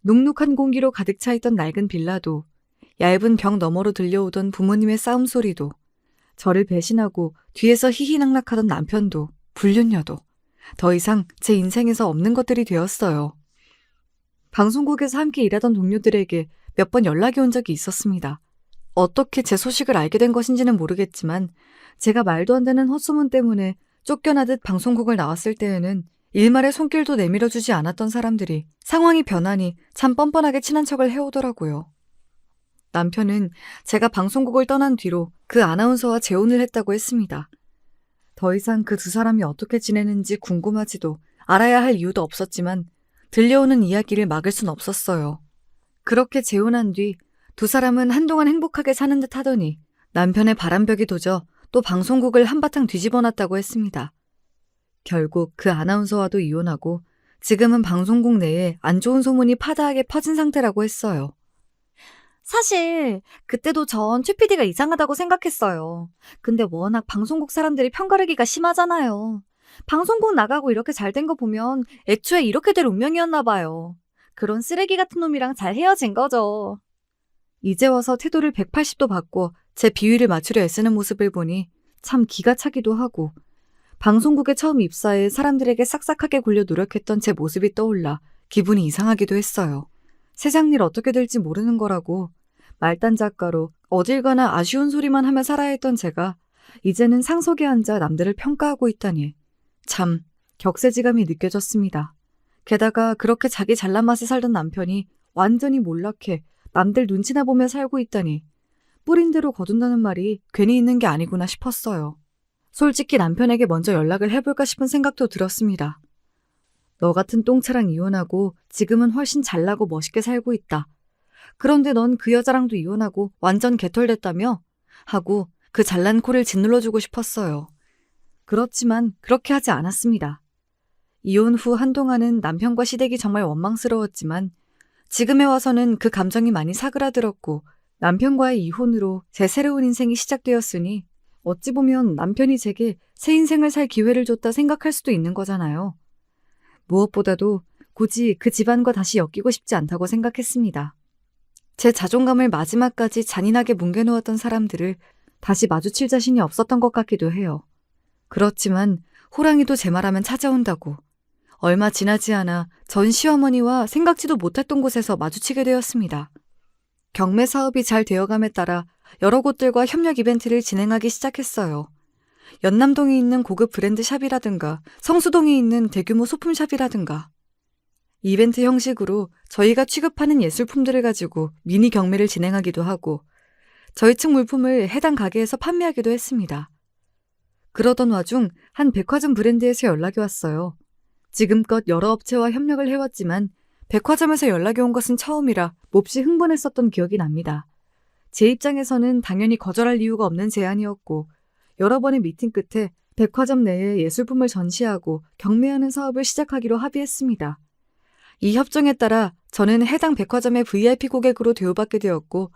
눅눅한 공기로 가득 차 있던 낡은 빌라도 얇은 벽 너머로 들려오던 부모님의 싸움 소리도 저를 배신하고 뒤에서 희희낙낙하던 남편도 불륜녀도 더 이상 제 인생에서 없는 것들이 되었어요. 방송국에서 함께 일하던 동료들에게 몇 번 연락이 온 적이 있었습니다. 어떻게 제 소식을 알게 된 것인지는 모르겠지만 제가 말도 안 되는 헛소문 때문에 쫓겨나듯 방송국을 나왔을 때에는 일말의 손길도 내밀어주지 않았던 사람들이 상황이 변하니 참 뻔뻔하게 친한 척을 해오더라고요. 남편은 제가 방송국을 떠난 뒤로 그 아나운서와 재혼을 했다고 했습니다. 더 이상 그 두 사람이 어떻게 지내는지 궁금하지도 알아야 할 이유도 없었지만 들려오는 이야기를 막을 순 없었어요. 그렇게 재혼한 뒤 두 사람은 한동안 행복하게 사는 듯 하더니 남편의 바람벽이 도져 또 방송국을 한바탕 뒤집어놨다고 했습니다. 결국 그 아나운서와도 이혼하고 지금은 방송국 내에 안 좋은 소문이 파다하게 퍼진 상태라고 했어요. 사실 그때도 전 최 PD가 이상하다고 생각했어요. 근데 워낙 방송국 사람들이 편가르기가 심하잖아요. 방송국 나가고 이렇게 잘 된 거 보면 애초에 이렇게 될 운명이었나 봐요. 그런 쓰레기 같은 놈이랑 잘 헤어진 거죠. 이제 와서 태도를 180도 바꿔 제 비위를 맞추려 애쓰는 모습을 보니 참 기가 차기도 하고 방송국에 처음 입사해 사람들에게 싹싹하게 굴려 노력했던 제 모습이 떠올라 기분이 이상하기도 했어요. 세상 일 어떻게 될지 모르는 거라고 말단 작가로 어딜 가나 아쉬운 소리만 하며 살아야 했던 제가 이제는 상석에 앉아 남들을 평가하고 있다니 참 격세지감이 느껴졌습니다. 게다가 그렇게 자기 잘난 맛에 살던 남편이 완전히 몰락해 남들 눈치나 보며 살고 있다니 뿌린 대로 거둔다는 말이 괜히 있는 게 아니구나 싶었어요. 솔직히 남편에게 먼저 연락을 해볼까 싶은 생각도 들었습니다. 너 같은 똥차랑 이혼하고 지금은 훨씬 잘나고 멋있게 살고 있다. 그런데 넌 그 여자랑도 이혼하고 완전 개털됐다며? 하고 그 잘난 코를 짓눌러주고 싶었어요. 그렇지만 그렇게 하지 않았습니다. 이혼 후 한동안은 남편과 시댁이 정말 원망스러웠지만 지금에 와서는 그 감정이 많이 사그라들었고 남편과의 이혼으로 제 새로운 인생이 시작되었으니 어찌 보면 남편이 제게 새 인생을 살 기회를 줬다 생각할 수도 있는 거잖아요. 무엇보다도 굳이 그 집안과 다시 엮이고 싶지 않다고 생각했습니다. 제 자존감을 마지막까지 잔인하게 뭉개놓았던 사람들을 다시 마주칠 자신이 없었던 것 같기도 해요. 그렇지만 호랑이도 제 말하면 찾아온다고. 얼마 지나지 않아 전 시어머니와 생각지도 못했던 곳에서 마주치게 되었습니다. 경매 사업이 잘 되어감에 따라 여러 곳들과 협력 이벤트를 진행하기 시작했어요. 연남동에 있는 고급 브랜드 샵이라든가 성수동에 있는 대규모 소품샵이라든가 이벤트 형식으로 저희가 취급하는 예술품들을 가지고 미니 경매를 진행하기도 하고 저희 측 물품을 해당 가게에서 판매하기도 했습니다. 그러던 와중 한 백화점 브랜드에서 연락이 왔어요. 지금껏 여러 업체와 협력을 해왔지만 백화점에서 연락이 온 것은 처음이라 몹시 흥분했었던 기억이 납니다. 제 입장에서는 당연히 거절할 이유가 없는 제안이었고 여러 번의 미팅 끝에 백화점 내에 예술품을 전시하고 경매하는 사업을 시작하기로 합의했습니다. 이 협정에 따라 저는 해당 백화점의 VIP 고객으로 대우받게 되었고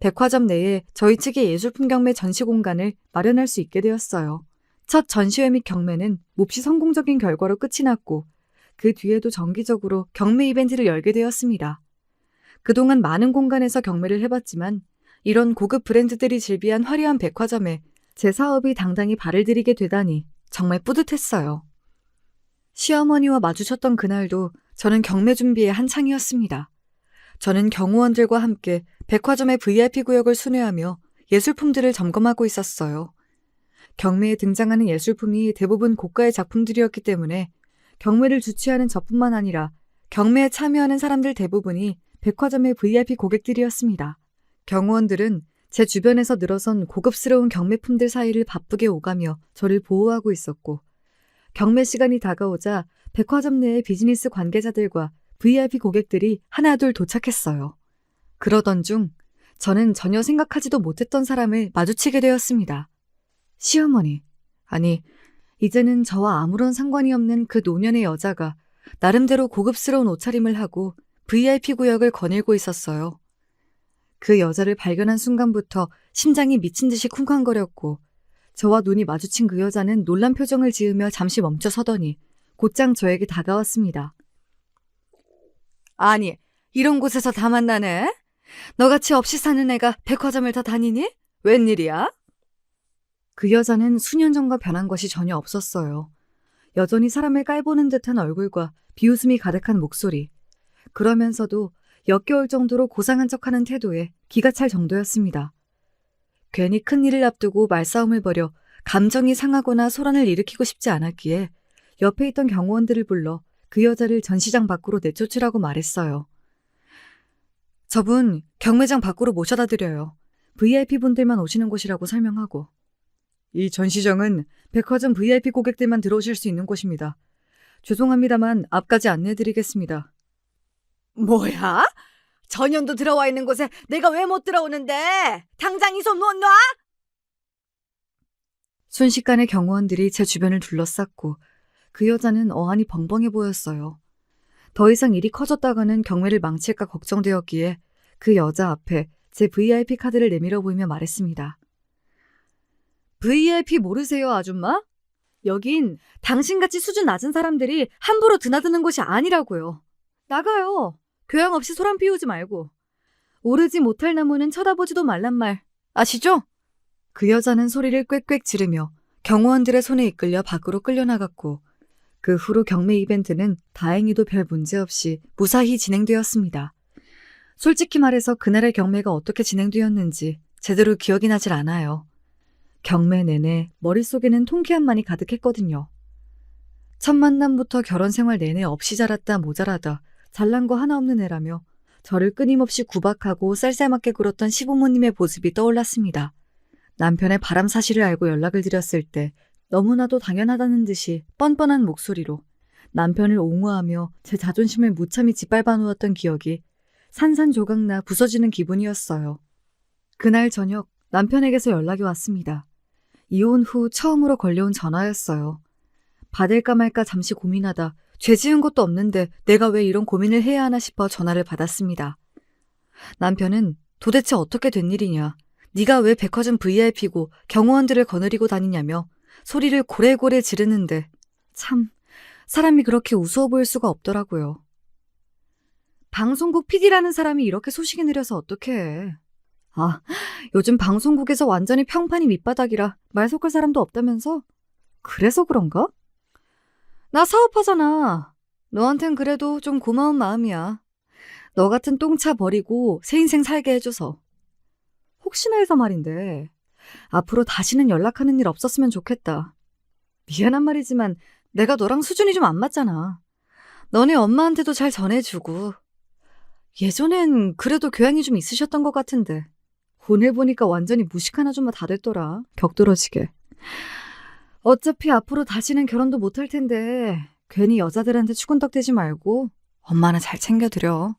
백화점 내에 저희 측의 예술품 경매 전시 공간을 마련할 수 있게 되었어요. 첫 전시회 및 경매는 몹시 성공적인 결과로 끝이 났고 그 뒤에도 정기적으로 경매 이벤트를 열게 되었습니다. 그동안 많은 공간에서 경매를 해봤지만 이런 고급 브랜드들이 즐비한 화려한 백화점에 제 사업이 당당히 발을 들이게 되다니 정말 뿌듯했어요. 시어머니와 마주쳤던 그날도 저는 경매 준비에 한창이었습니다. 저는 경호원들과 함께 백화점의 VIP 구역을 순회하며 예술품들을 점검하고 있었어요. 경매에 등장하는 예술품이 대부분 고가의 작품들이었기 때문에 경매를 주최하는 저뿐만 아니라 경매에 참여하는 사람들 대부분이 백화점의 VIP 고객들이었습니다. 경호원들은 제 주변에서 늘어선 고급스러운 경매품들 사이를 바쁘게 오가며 저를 보호하고 있었고 경매 시간이 다가오자 백화점 내의 비즈니스 관계자들과 VIP 고객들이 하나둘 도착했어요. 그러던 중 저는 전혀 생각하지도 못했던 사람을 마주치게 되었습니다. 시어머니, 아니 이제는 저와 아무런 상관이 없는 그 노년의 여자가 나름대로 고급스러운 옷차림을 하고 VIP 구역을 거닐고 있었어요. 그 여자를 발견한 순간부터 심장이 미친 듯이 쿵쾅거렸고 저와 눈이 마주친 그 여자는 놀란 표정을 지으며 잠시 멈춰 서더니 곧장 저에게 다가왔습니다. 아니, 이런 곳에서 다 만나네? 너같이 없이 사는 애가 백화점을 다 다니니? 웬일이야? 그 여자는 수년 전과 변한 것이 전혀 없었어요. 여전히 사람을 깔보는 듯한 얼굴과 비웃음이 가득한 목소리. 그러면서도 역겨울 정도로 고상한 척하는 태도에 기가 찰 정도였습니다. 괜히 큰일을 앞두고 말싸움을 벌여 감정이 상하거나 소란을 일으키고 싶지 않았기에 옆에 있던 경호원들을 불러 그 여자를 전시장 밖으로 내쫓으라고 말했어요. 저분 경매장 밖으로 모셔다 드려요. VIP분들만 오시는 곳이라고 설명하고. 이 전시장은 백화점 VIP 고객들만 들어오실 수 있는 곳입니다. 죄송합니다만 앞까지 안내해드리겠습니다. 뭐야? 전현도 들어와 있는 곳에 내가 왜 못 들어오는데? 당장 이 손 못 놔? 순식간에 경호원들이 제 주변을 둘러쌌고 그 여자는 어안이 벙벙해 보였어요. 더 이상 일이 커졌다가는 경매를 망칠까 걱정되었기에 그 여자 앞에 제 VIP 카드를 내밀어 보이며 말했습니다. VIP 모르세요, 아줌마? 여긴 당신같이 수준 낮은 사람들이 함부로 드나드는 곳이 아니라고요. 나가요. 교양 없이 소란 피우지 말고. 오르지 못할 나무는 쳐다보지도 말란 말 아시죠? 그 여자는 소리를 꽥꽥 지르며 경호원들의 손에 이끌려 밖으로 끌려나갔고 그 후로 경매 이벤트는 다행히도 별 문제 없이 무사히 진행되었습니다. 솔직히 말해서 그날의 경매가 어떻게 진행되었는지 제대로 기억이 나질 않아요. 경매 내내 머릿속에는 통쾌함만이 가득했거든요. 첫 만남부터 결혼 생활 내내 없이 자랐다 모자라다 잘난 거 하나 없는 애라며 저를 끊임없이 구박하고 쌀쌀맞게 굴었던 시부모님의 모습이 떠올랐습니다. 남편의 바람 사실을 알고 연락을 드렸을 때 너무나도 당연하다는 듯이 뻔뻔한 목소리로 남편을 옹호하며 제 자존심을 무참히 짓밟아 놓았던 기억이 산산조각나 부서지는 기분이었어요. 그날 저녁 남편에게서 연락이 왔습니다. 이혼 후 처음으로 걸려온 전화였어요. 받을까 말까 잠시 고민하다 죄 지은 것도 없는데 내가 왜 이런 고민을 해야 하나 싶어 전화를 받았습니다. 남편은 도대체 어떻게 된 일이냐, 네가 왜 백화점 VIP고 경호원들을 거느리고 다니냐며 소리를 고래고래 지르는데 참 사람이 그렇게 우스워 보일 수가 없더라고요. 방송국 PD라는 사람이 이렇게 소식이 느려서 어떡해. 아, 요즘 방송국에서 완전히 평판이 밑바닥이라 말 섞을 사람도 없다면서? 그래서 그런가? 나 사업하잖아. 너한텐 그래도 좀 고마운 마음이야. 너 같은 똥차 버리고 새 인생 살게 해줘서. 혹시나 해서 말인데 앞으로 다시는 연락하는 일 없었으면 좋겠다. 미안한 말이지만 내가 너랑 수준이 좀 안 맞잖아. 너네 엄마한테도 잘 전해주고. 예전엔 그래도 교양이 좀 있으셨던 것 같은데 오늘 보니까 완전히 무식한 아줌마 다 됐더라. 격떨어지게. 어차피 앞으로 다시는 결혼도 못할 텐데 괜히 여자들한테 추근덕대지 말고 엄마는 잘 챙겨드려.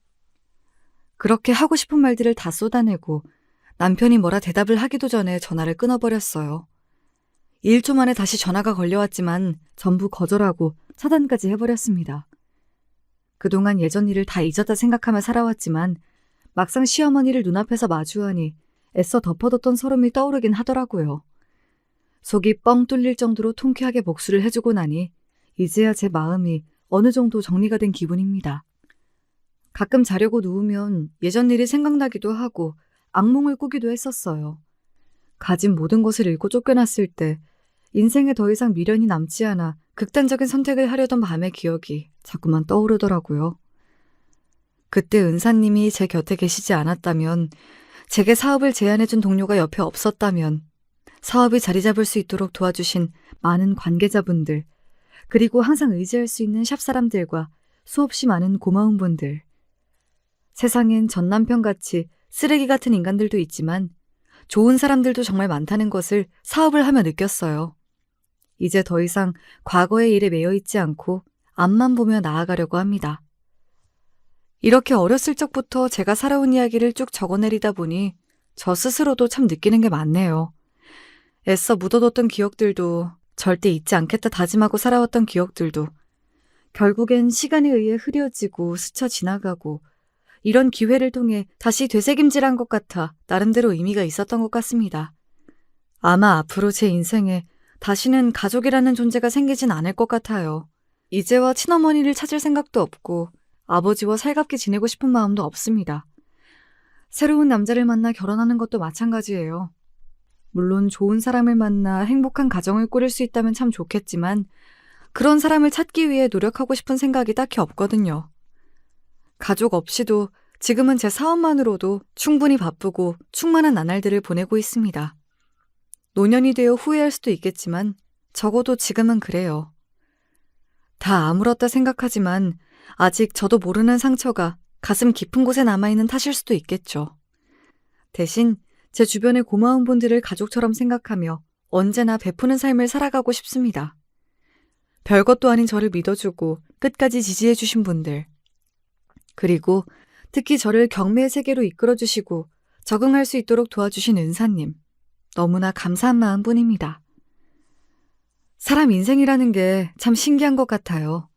그렇게 하고 싶은 말들을 다 쏟아내고 남편이 뭐라 대답을 하기도 전에 전화를 끊어버렸어요. 1초 만에 다시 전화가 걸려왔지만 전부 거절하고 차단까지 해버렸습니다. 그동안 예전 일을 다 잊었다 생각하며 살아왔지만 막상 시어머니를 눈앞에서 마주하니 애써 덮어뒀던 서름이 떠오르긴 하더라고요. 속이 뻥 뚫릴 정도로 통쾌하게 복수를 해주고 나니 이제야 제 마음이 어느 정도 정리가 된 기분입니다. 가끔 자려고 누우면 예전 일이 생각나기도 하고 악몽을 꾸기도 했었어요. 가진 모든 것을 잃고 쫓겨났을 때 인생에 더 이상 미련이 남지 않아 극단적인 선택을 하려던 밤의 기억이 자꾸만 떠오르더라고요. 그때 은사님이 제 곁에 계시지 않았다면, 제게 사업을 제안해준 동료가 옆에 없었다면, 사업이 자리 잡을 수 있도록 도와주신 많은 관계자분들, 그리고 항상 의지할 수 있는 샵 사람들과 수없이 많은 고마운 분들. 세상엔 전 남편같이 쓰레기 같은 인간들도 있지만 좋은 사람들도 정말 많다는 것을 사업을 하며 느꼈어요. 이제 더 이상 과거의 일에 매여 있지 않고 앞만 보며 나아가려고 합니다. 이렇게 어렸을 적부터 제가 살아온 이야기를 쭉 적어내리다 보니 저 스스로도 참 느끼는 게 많네요. 애써 묻어뒀던 기억들도, 절대 잊지 않겠다 다짐하고 살아왔던 기억들도 결국엔 시간에 의해 흐려지고 스쳐 지나가고 이런 기회를 통해 다시 되새김질한 것 같아 나름대로 의미가 있었던 것 같습니다. 아마 앞으로 제 인생에 다시는 가족이라는 존재가 생기진 않을 것 같아요. 이제와 친어머니를 찾을 생각도 없고 아버지와 살갑게 지내고 싶은 마음도 없습니다. 새로운 남자를 만나 결혼하는 것도 마찬가지예요. 물론 좋은 사람을 만나 행복한 가정을 꾸릴 수 있다면 참 좋겠지만 그런 사람을 찾기 위해 노력하고 싶은 생각이 딱히 없거든요. 가족 없이도 지금은 제 사업만으로도 충분히 바쁘고 충만한 나날들을 보내고 있습니다. 노년이 되어 후회할 수도 있겠지만 적어도 지금은 그래요. 다 아물었다 생각하지만 아직 저도 모르는 상처가 가슴 깊은 곳에 남아있는 탓일 수도 있겠죠. 대신 제 주변의 고마운 분들을 가족처럼 생각하며 언제나 베푸는 삶을 살아가고 싶습니다. 별것도 아닌 저를 믿어주고 끝까지 지지해주신 분들, 그리고 특히 저를 경매의 세계로 이끌어주시고 적응할 수 있도록 도와주신 은사님, 너무나 감사한 마음뿐입니다. 사람 인생이라는 게 참 신기한 것 같아요.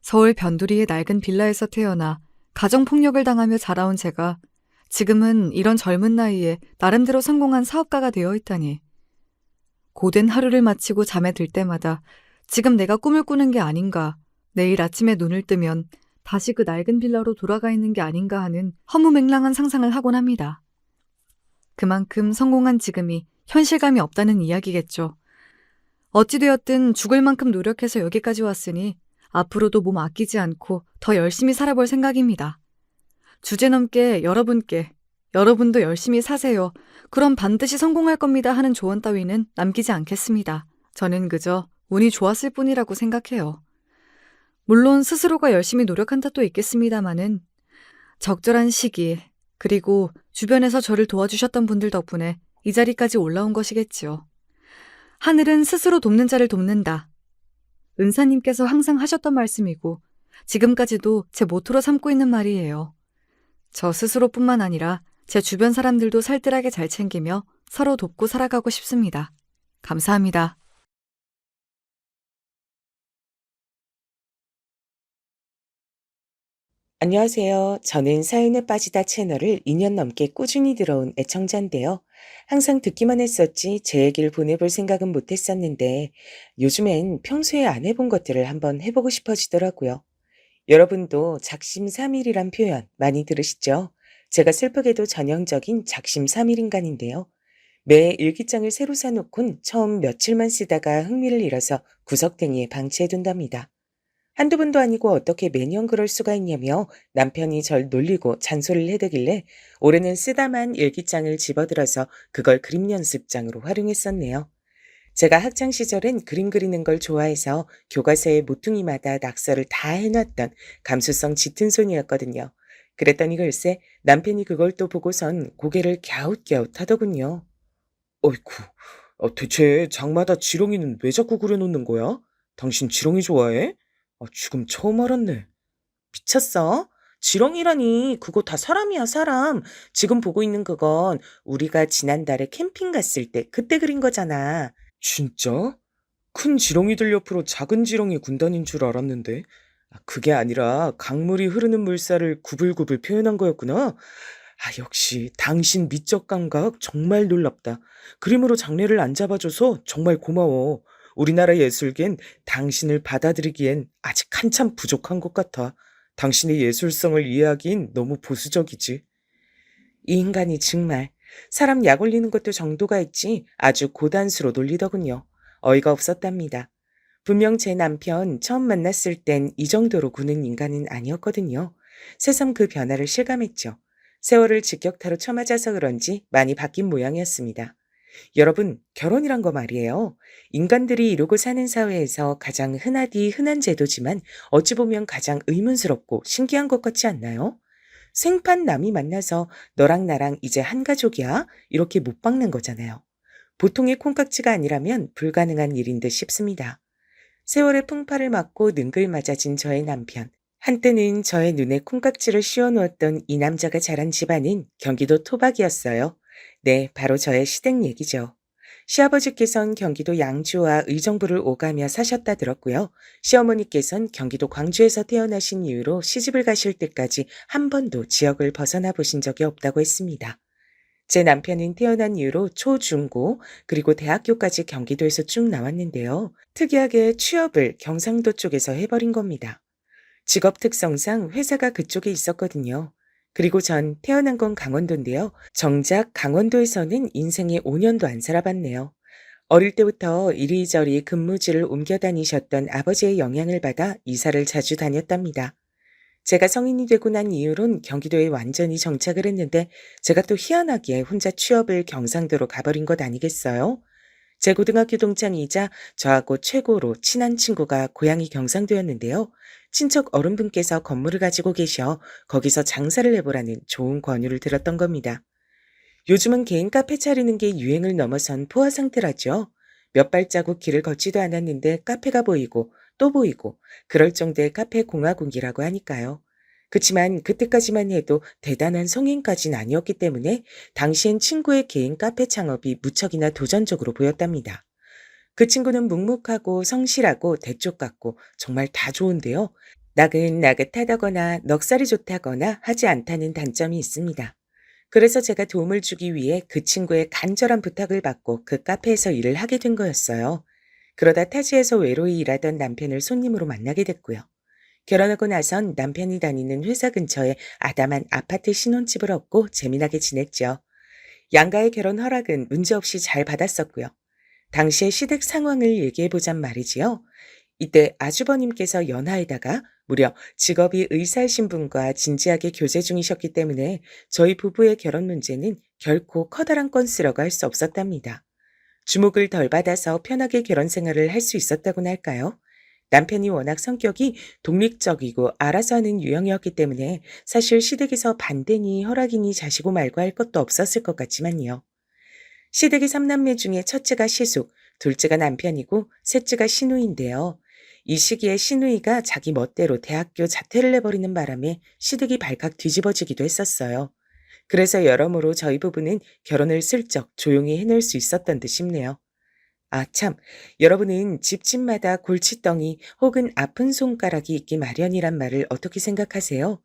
서울 변두리의 낡은 빌라에서 태어나 가정폭력을 당하며 자라온 제가 지금은 이런 젊은 나이에 나름대로 성공한 사업가가 되어 있다니. 고된 하루를 마치고 잠에 들 때마다 지금 내가 꿈을 꾸는 게 아닌가, 내일 아침에 눈을 뜨면 다시 그 낡은 빌라로 돌아가 있는 게 아닌가 하는 허무맹랑한 상상을 하곤 합니다. 그만큼 성공한 지금이 현실감이 없다는 이야기겠죠. 어찌되었든 죽을 만큼 노력해서 여기까지 왔으니 앞으로도 몸 아끼지 않고 더 열심히 살아볼 생각입니다. 주제넘게 여러분께 여러분도 열심히 사세요. 그럼 반드시 성공할 겁니다 하는 조언 따위는 남기지 않겠습니다. 저는 그저 운이 좋았을 뿐이라고 생각해요. 물론 스스로가 열심히 노력한 탓도 있겠습니다마는 적절한 시기 그리고 주변에서 저를 도와주셨던 분들 덕분에 이 자리까지 올라온 것이겠지요. 하늘은 스스로 돕는 자를 돕는다. 은사님께서 항상 하셨던 말씀이고 지금까지도 제 모토로 삼고 있는 말이에요. 저 스스로뿐만 아니라 제 주변 사람들도 살뜰하게 잘 챙기며 서로 돕고 살아가고 싶습니다. 감사합니다. 안녕하세요. 저는 사연에 빠지다 채널을 2년 넘게 꾸준히 들어온 애청자인데요. 항상 듣기만 했었지 제 얘기를 보내볼 생각은 못했었는데 요즘엔 평소에 안 해본 것들을 한번 해보고 싶어지더라고요. 여러분도 작심삼일이란 표현 많이 들으시죠? 제가 슬프게도 전형적인 작심삼일인간인데요. 매 일기장을 새로 사놓곤 처음 며칠만 쓰다가 흥미를 잃어서 구석탱이에 방치해둔답니다. 한두 번도 아니고 어떻게 매년 그럴 수가 있냐며 남편이 절 놀리고 잔소리를 해대길래 올해는 쓰다만 일기장을 집어들어서 그걸 그림 연습장으로 활용했었네요. 제가 학창 시절엔 그림 그리는 걸 좋아해서 교과서에 모퉁이마다 낙서를 다 해놨던 감수성 짙은 손이었거든요. 그랬더니 글쎄 남편이 그걸 또 보고선 고개를 갸웃갸웃 하더군요. 어이쿠, 대체 장마다 지렁이는 왜 자꾸 그려놓는 거야? 당신 지렁이 좋아해? 지금 처음 알았네. 미쳤어? 지렁이라니, 그거 다 사람이야, 사람. 지금 보고 있는 그건 우리가 지난달에 캠핑 갔을 때 그때 그린 거잖아. 진짜? 큰 지렁이들 옆으로 작은 지렁이 군단인 줄 알았는데. 그게 아니라 강물이 흐르는 물살을 구불구불 표현한 거였구나. 역시 당신 미적 감각 정말 놀랍다. 그림으로 장래를 안 잡아줘서 정말 고마워. 우리나라 예술계는 당신을 받아들이기엔 아직 한참 부족한 것 같아. 당신의 예술성을 이해하긴 너무 보수적이지. 이 인간이 정말 사람 약 올리는 것도 정도가 있지 아주 고단수로 놀리더군요. 어이가 없었답니다. 분명 제 남편 처음 만났을 땐 이 정도로 구는 인간은 아니었거든요. 새삼 그 변화를 실감했죠. 세월을 직격타로 쳐맞아서 그런지 많이 바뀐 모양이었습니다. 여러분, 결혼이란 거 말이에요. 인간들이 이루고 사는 사회에서 가장 흔하디 흔한 제도지만 어찌 보면 가장 의문스럽고 신기한 것 같지 않나요? 생판 남이 만나서 너랑 나랑 이제 한 가족이야? 이렇게 못 박는 거잖아요. 보통의 콩깍지가 아니라면 불가능한 일인 듯 싶습니다. 세월의 풍파를 맞고 능글맞아진 저의 남편. 한때는 저의 눈에 콩깍지를 씌워놓았던 이 남자가 자란 집안은 경기도 토박이었어요. 네, 바로 저의 시댁 얘기죠. 시아버지께선 경기도 양주와 의정부를 오가며 사셨다 들었고요. 시어머니께선 경기도 광주에서 태어나신 이후로 시집을 가실 때까지 한 번도 지역을 벗어나 보신 적이 없다고 했습니다. 제 남편은 태어난 이후로 초, 중, 고, 그리고 대학교까지 경기도에서 쭉 나왔는데요. 특이하게 취업을 경상도 쪽에서 해버린 겁니다. 직업 특성상 회사가 그쪽에 있었거든요. 그리고 전 태어난 건 강원도인데요. 정작 강원도에서는 인생에 5년도 안 살아봤네요. 어릴 때부터 이리저리 근무지를 옮겨 다니셨던 아버지의 영향을 받아 이사를 자주 다녔답니다. 제가 성인이 되고 난 이후론 경기도에 완전히 정착을 했는데 제가 또 희한하게 혼자 취업을 경상도로 가버린 것 아니겠어요? 제 고등학교 동창이자 저하고 최고로 친한 친구가 고향이 경상도였는데요. 친척 어른분께서 건물을 가지고 계셔 거기서 장사를 해보라는 좋은 권유를 들었던 겁니다. 요즘은 개인 카페 차리는 게 유행을 넘어선 포화 상태라죠. 몇 발자국 길을 걷지도 않았는데 카페가 보이고 또 보이고 그럴 정도의 카페 공화국이라고 하니까요. 그치만 그때까지만 해도 대단한 성인까지는 아니었기 때문에 당시엔 친구의 개인 카페 창업이 무척이나 도전적으로 보였답니다. 그 친구는 묵묵하고 성실하고 대쪽 같고 정말 다 좋은데요. 나긋나긋하다거나 넉살이 좋다거나 하지 않다는 단점이 있습니다. 그래서 제가 도움을 주기 위해 그 친구의 간절한 부탁을 받고 그 카페에서 일을 하게 된 거였어요. 그러다 타지에서 외로이 일하던 남편을 손님으로 만나게 됐고요. 결혼하고 나선 남편이 다니는 회사 근처에 아담한 아파트 신혼집을 얻고 재미나게 지냈죠. 양가의 결혼 허락은 문제없이 잘 받았었고요. 당시의 시댁 상황을 얘기해보잔 말이지요. 이때 아주버님께서 연하에다가 무려 직업이 의사이신 분과 진지하게 교제 중이셨기 때문에 저희 부부의 결혼 문제는 결코 커다란 건수라고 할 수 없었답니다. 주목을 덜 받아서 편하게 결혼 생활을 할 수 있었다고나 할까요? 남편이 워낙 성격이 독립적이고 알아서 하는 유형이었기 때문에 사실 시댁에서 반대니 허락이니 자시고 말고 할 것도 없었을 것 같지만요. 시댁의 3남매 중에 첫째가 시숙, 둘째가 남편이고 셋째가 시누이인데요. 이 시기에 시누이가 자기 멋대로 대학교 자퇴를 해버리는 바람에 시댁이 발칵 뒤집어지기도 했었어요. 그래서 여러모로 저희 부부는 결혼을 슬쩍 조용히 해낼 수 있었던 듯 싶네요. 아, 참. 여러분은 집집마다 골칫덩이 혹은 아픈 손가락이 있기 마련이란 말을 어떻게 생각하세요?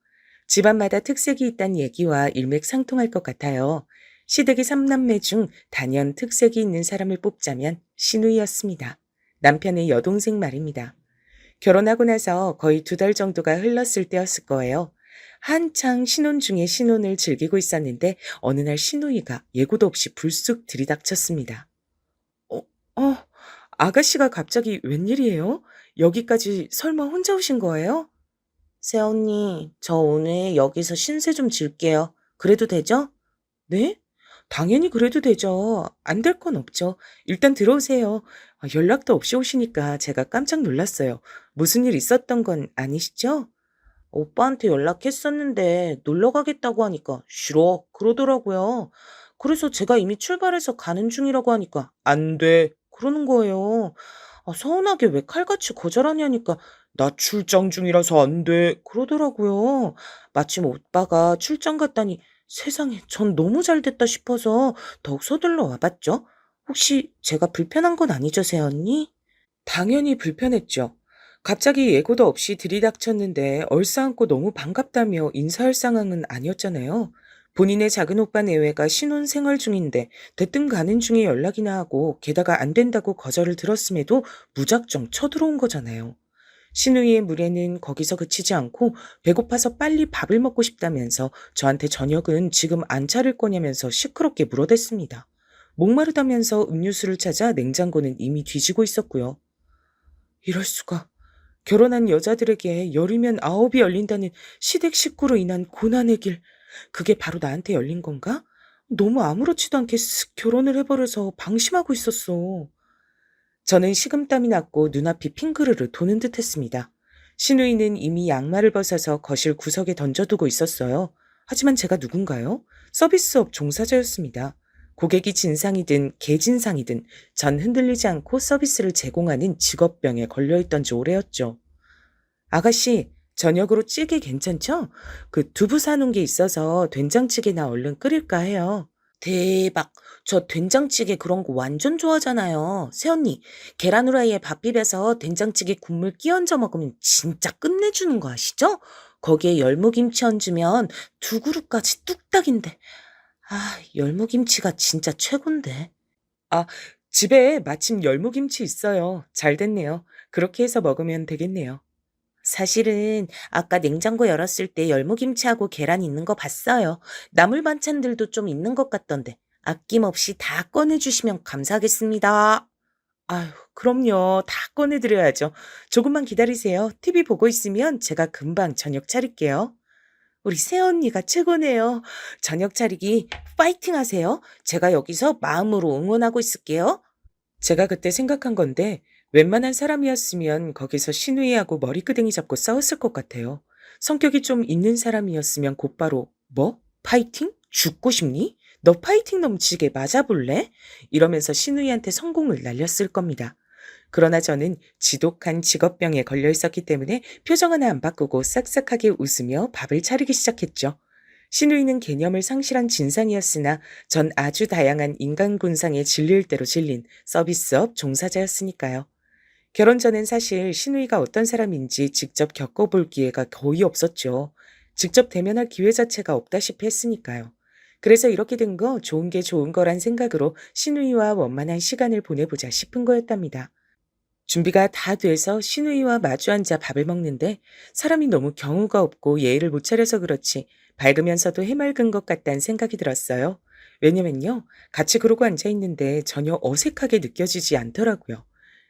집안마다 특색이 있다는 얘기와 일맥상통할 것 같아요. 시댁의 3남매 중 단연 특색이 있는 사람을 뽑자면 시누이였습니다. 남편의 여동생 말입니다. 결혼하고 나서 거의 2달 정도가 흘렀을 때였을 거예요. 한창 신혼 중에 신혼을 즐기고 있었는데 어느 날 시누이가 예고도 없이 불쑥 들이닥쳤습니다. 어, 어, 아가씨가 갑자기 웬일이에요? 여기까지 설마 혼자 오신 거예요? 새언니, 저 오늘 여기서 신세 좀 질게요. 그래도 되죠? 네? 당연히 그래도 되죠. 안 될 건 없죠. 일단 들어오세요. 연락도 없이 오시니까 제가 깜짝 놀랐어요. 무슨 일 있었던 건 아니시죠? 오빠한테 연락했었는데 놀러 가겠다고 하니까 싫어 그러더라고요. 그래서 제가 이미 출발해서 가는 중이라고 하니까 안 돼 그러는 거예요. 서운하게 왜 칼같이 거절하냐니까 나 출장 중이라서 안 돼 그러더라고요. 마침 오빠가 출장 갔다니 세상에 전 너무 잘 됐다 싶어서 더욱 서둘러 와봤죠. 혹시 제가 불편한 건 아니죠, 새언니? 당연히 불편했죠. 갑자기 예고도 없이 들이닥쳤는데 얼싸안고 너무 반갑다며 인사할 상황은 아니었잖아요. 본인의 작은 오빠 내외가 신혼 생활 중인데 대뜸 가는 중에 연락이나 하고 게다가 안 된다고 거절을 들었음에도 무작정 쳐들어온 거잖아요. 신우이의 무례는 거기서 그치지 않고 배고파서 빨리 밥을 먹고 싶다면서 저한테 저녁은 지금 안 차릴 거냐면서 시끄럽게 물어댔습니다. 목마르다면서 음료수를 찾아 냉장고는 이미 뒤지고 있었고요. 이럴 수가. 결혼한 여자들에게 열이면 아홉이 열린다는 시댁 식구로 인한 고난의 길. 그게 바로 나한테 열린 건가? 너무 아무렇지도 않게 쓱 결혼을 해버려서 방심하고 있었어. 저는 식은땀이 났고 눈앞이 핑그르르 도는 듯 했습니다. 신우이는 이미 양말을 벗어서 거실 구석에 던져두고 있었어요. 하지만 제가 누군가요? 서비스업 종사자였습니다. 고객이 진상이든 개진상이든 전 흔들리지 않고 서비스를 제공하는 직업병에 걸려있던 지 오래였죠. 아가씨, 저녁으로 찌개 괜찮죠? 그 두부 사놓은 게 있어서 된장찌개나 얼른 끓일까 해요. 대박. 저 된장찌개 그런 거 완전 좋아하잖아요. 새언니, 계란 후라이에 밥 비벼서 된장찌개 국물 끼얹어 먹으면 진짜 끝내주는 거 아시죠? 거기에 열무김치 얹으면 두 그릇까지 뚝딱인데. 열무김치가 진짜 최곤데. 아, 집에 마침 열무김치 있어요. 잘 됐네요. 그렇게 해서 먹으면 되겠네요. 사실은 아까 냉장고 열었을 때 열무김치하고 계란 있는 거 봤어요. 나물 반찬들도 좀 있는 것 같던데 아낌없이 다 꺼내주시면 감사하겠습니다. 아유, 그럼요. 다 꺼내드려야죠. 조금만 기다리세요. TV 보고 있으면 제가 금방 저녁 차릴게요. 우리 새언니가 최고네요. 저녁 차리기 파이팅 하세요. 제가 여기서 마음으로 응원하고 있을게요. 제가 그때 생각한 건데 웬만한 사람이었으면 거기서 신우이하고 머리끄댕이 잡고 싸웠을 것 같아요. 성격이 좀 있는 사람이었으면 곧바로 뭐? 파이팅? 죽고 싶니? 너 파이팅 넘치게 맞아볼래? 이러면서 신우이한테 성공을 날렸을 겁니다. 그러나 저는 지독한 직업병에 걸려 있었기 때문에 표정 하나 안 바꾸고 싹싹하게 웃으며 밥을 차리기 시작했죠. 신우이는 개념을 상실한 진상이었으나 전 아주 다양한 인간 군상에 질릴 대로 질린 서비스업 종사자였으니까요. 결혼 전엔 사실 신우이가 어떤 사람인지 직접 겪어볼 기회가 거의 없었죠. 직접 대면할 기회 자체가 없다시피 했으니까요. 그래서 이렇게 된 거 좋은 게 좋은 거란 생각으로 신우이와 원만한 시간을 보내보자 싶은 거였답니다. 준비가 다 돼서 신우이와 마주 앉아 밥을 먹는데 사람이 너무 경우가 없고 예의를 못 차려서 그렇지 밝으면서도 해맑은 것 같다는 생각이 들었어요. 왜냐면요. 같이 그러고 앉아 있는데 전혀 어색하게 느껴지지 않더라고요.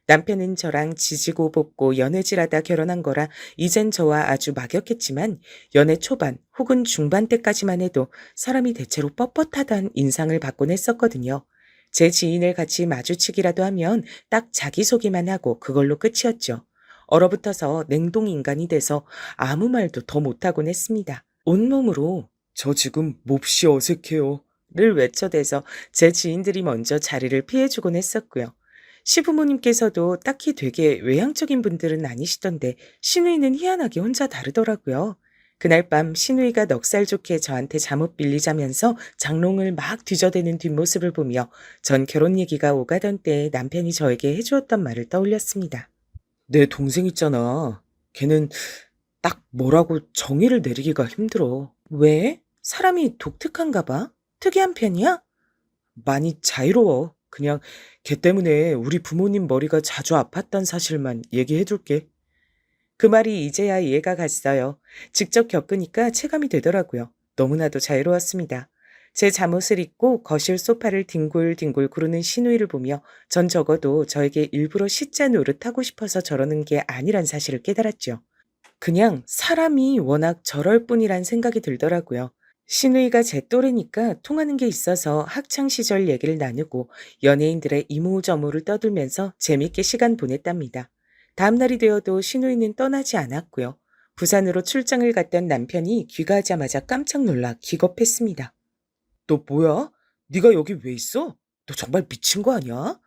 남편은 저랑 지지고 볶고 연애질하다 결혼한 거라 이젠 저와 아주 막역했지만 연애 초반 혹은 중반 때까지만 해도 사람이 대체로 뻣뻣하다는 인상을 받곤 했었거든요. 제 지인을 같이 마주치기라도 하면 딱 자기소개만 하고 그걸로 끝이었죠. 얼어붙어서 냉동 인간이 돼서 아무 말도 더 못하곤 했습니다. 온몸으로 저 지금 몹시 어색해요 를 외쳐대서 제 지인들이 먼저 자리를 피해주곤 했었고요. 시부모님께서도 딱히 되게 외향적인 분들은 아니시던데 신우이는 희한하게 혼자 다르더라고요. 그날 밤 신우이가 넉살 좋게 저한테 잠옷 빌리자면서 장롱을 막 뒤져대는 뒷모습을 보며 전 결혼 얘기가 오가던 때에 남편이 저에게 해주었던 말을 떠올렸습니다. 내 동생 있잖아. 걔는 딱 뭐라고 정의를 내리기가 힘들어. 왜? 사람이 독특한가 봐? 특이한 편이야? 많이 자유로워. 그냥 걔 때문에 우리 부모님 머리가 자주 아팠단 사실만 얘기해 줄게. 그 말이 이제야 이해가 갔어요. 직접 겪으니까 체감이 되더라고요. 너무나도 자유로웠습니다. 제 잠옷을 입고 거실 소파를 뒹굴뒹굴 구르는 신우이를 보며 전 적어도 저에게 일부러 시자 노릇하고 싶어서 저러는 게 아니란 사실을 깨달았죠. 그냥 사람이 워낙 저럴 뿐이란 생각이 들더라고요. 신우이가 제 또래니까 통하는 게 있어서 학창 시절 얘기를 나누고 연예인들의 이모저모를 떠들면서 재밌게 시간 보냈답니다. 다음 날이 되어도 신우이는 떠나지 않았고요. 부산으로 출장을 갔던 남편이 귀가하자마자 깜짝 놀라 기겁했습니다. 너 뭐야? 네가 여기 왜 있어? 너 정말 미친 거 아니야?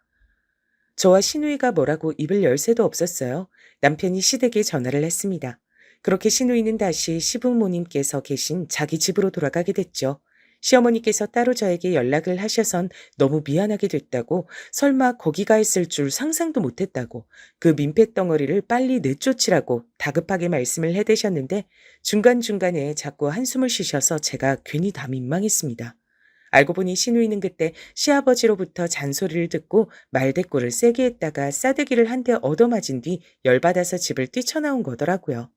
저와 신우이가 뭐라고 입을 열 새도 없었어요. 남편이 시댁에 전화를 했습니다. 그렇게 신우이는 다시 시부모님께서 계신 자기 집으로 돌아가게 됐죠. 시어머니께서 따로 저에게 연락을 하셔선 너무 미안하게 됐다고, 설마 거기가 있을 줄 상상도 못했다고, 그 민폐 덩어리를 빨리 내쫓으라고 다급하게 말씀을 해대셨는데 중간중간에 자꾸 한숨을 쉬셔서 제가 괜히 다 민망했습니다. 알고 보니 신우이는 그때 시아버지로부터 잔소리를 듣고 말대꾸를 세게 했다가 싸대기를 한 대 얻어맞은 뒤 열받아서 집을 뛰쳐나온 거더라고요.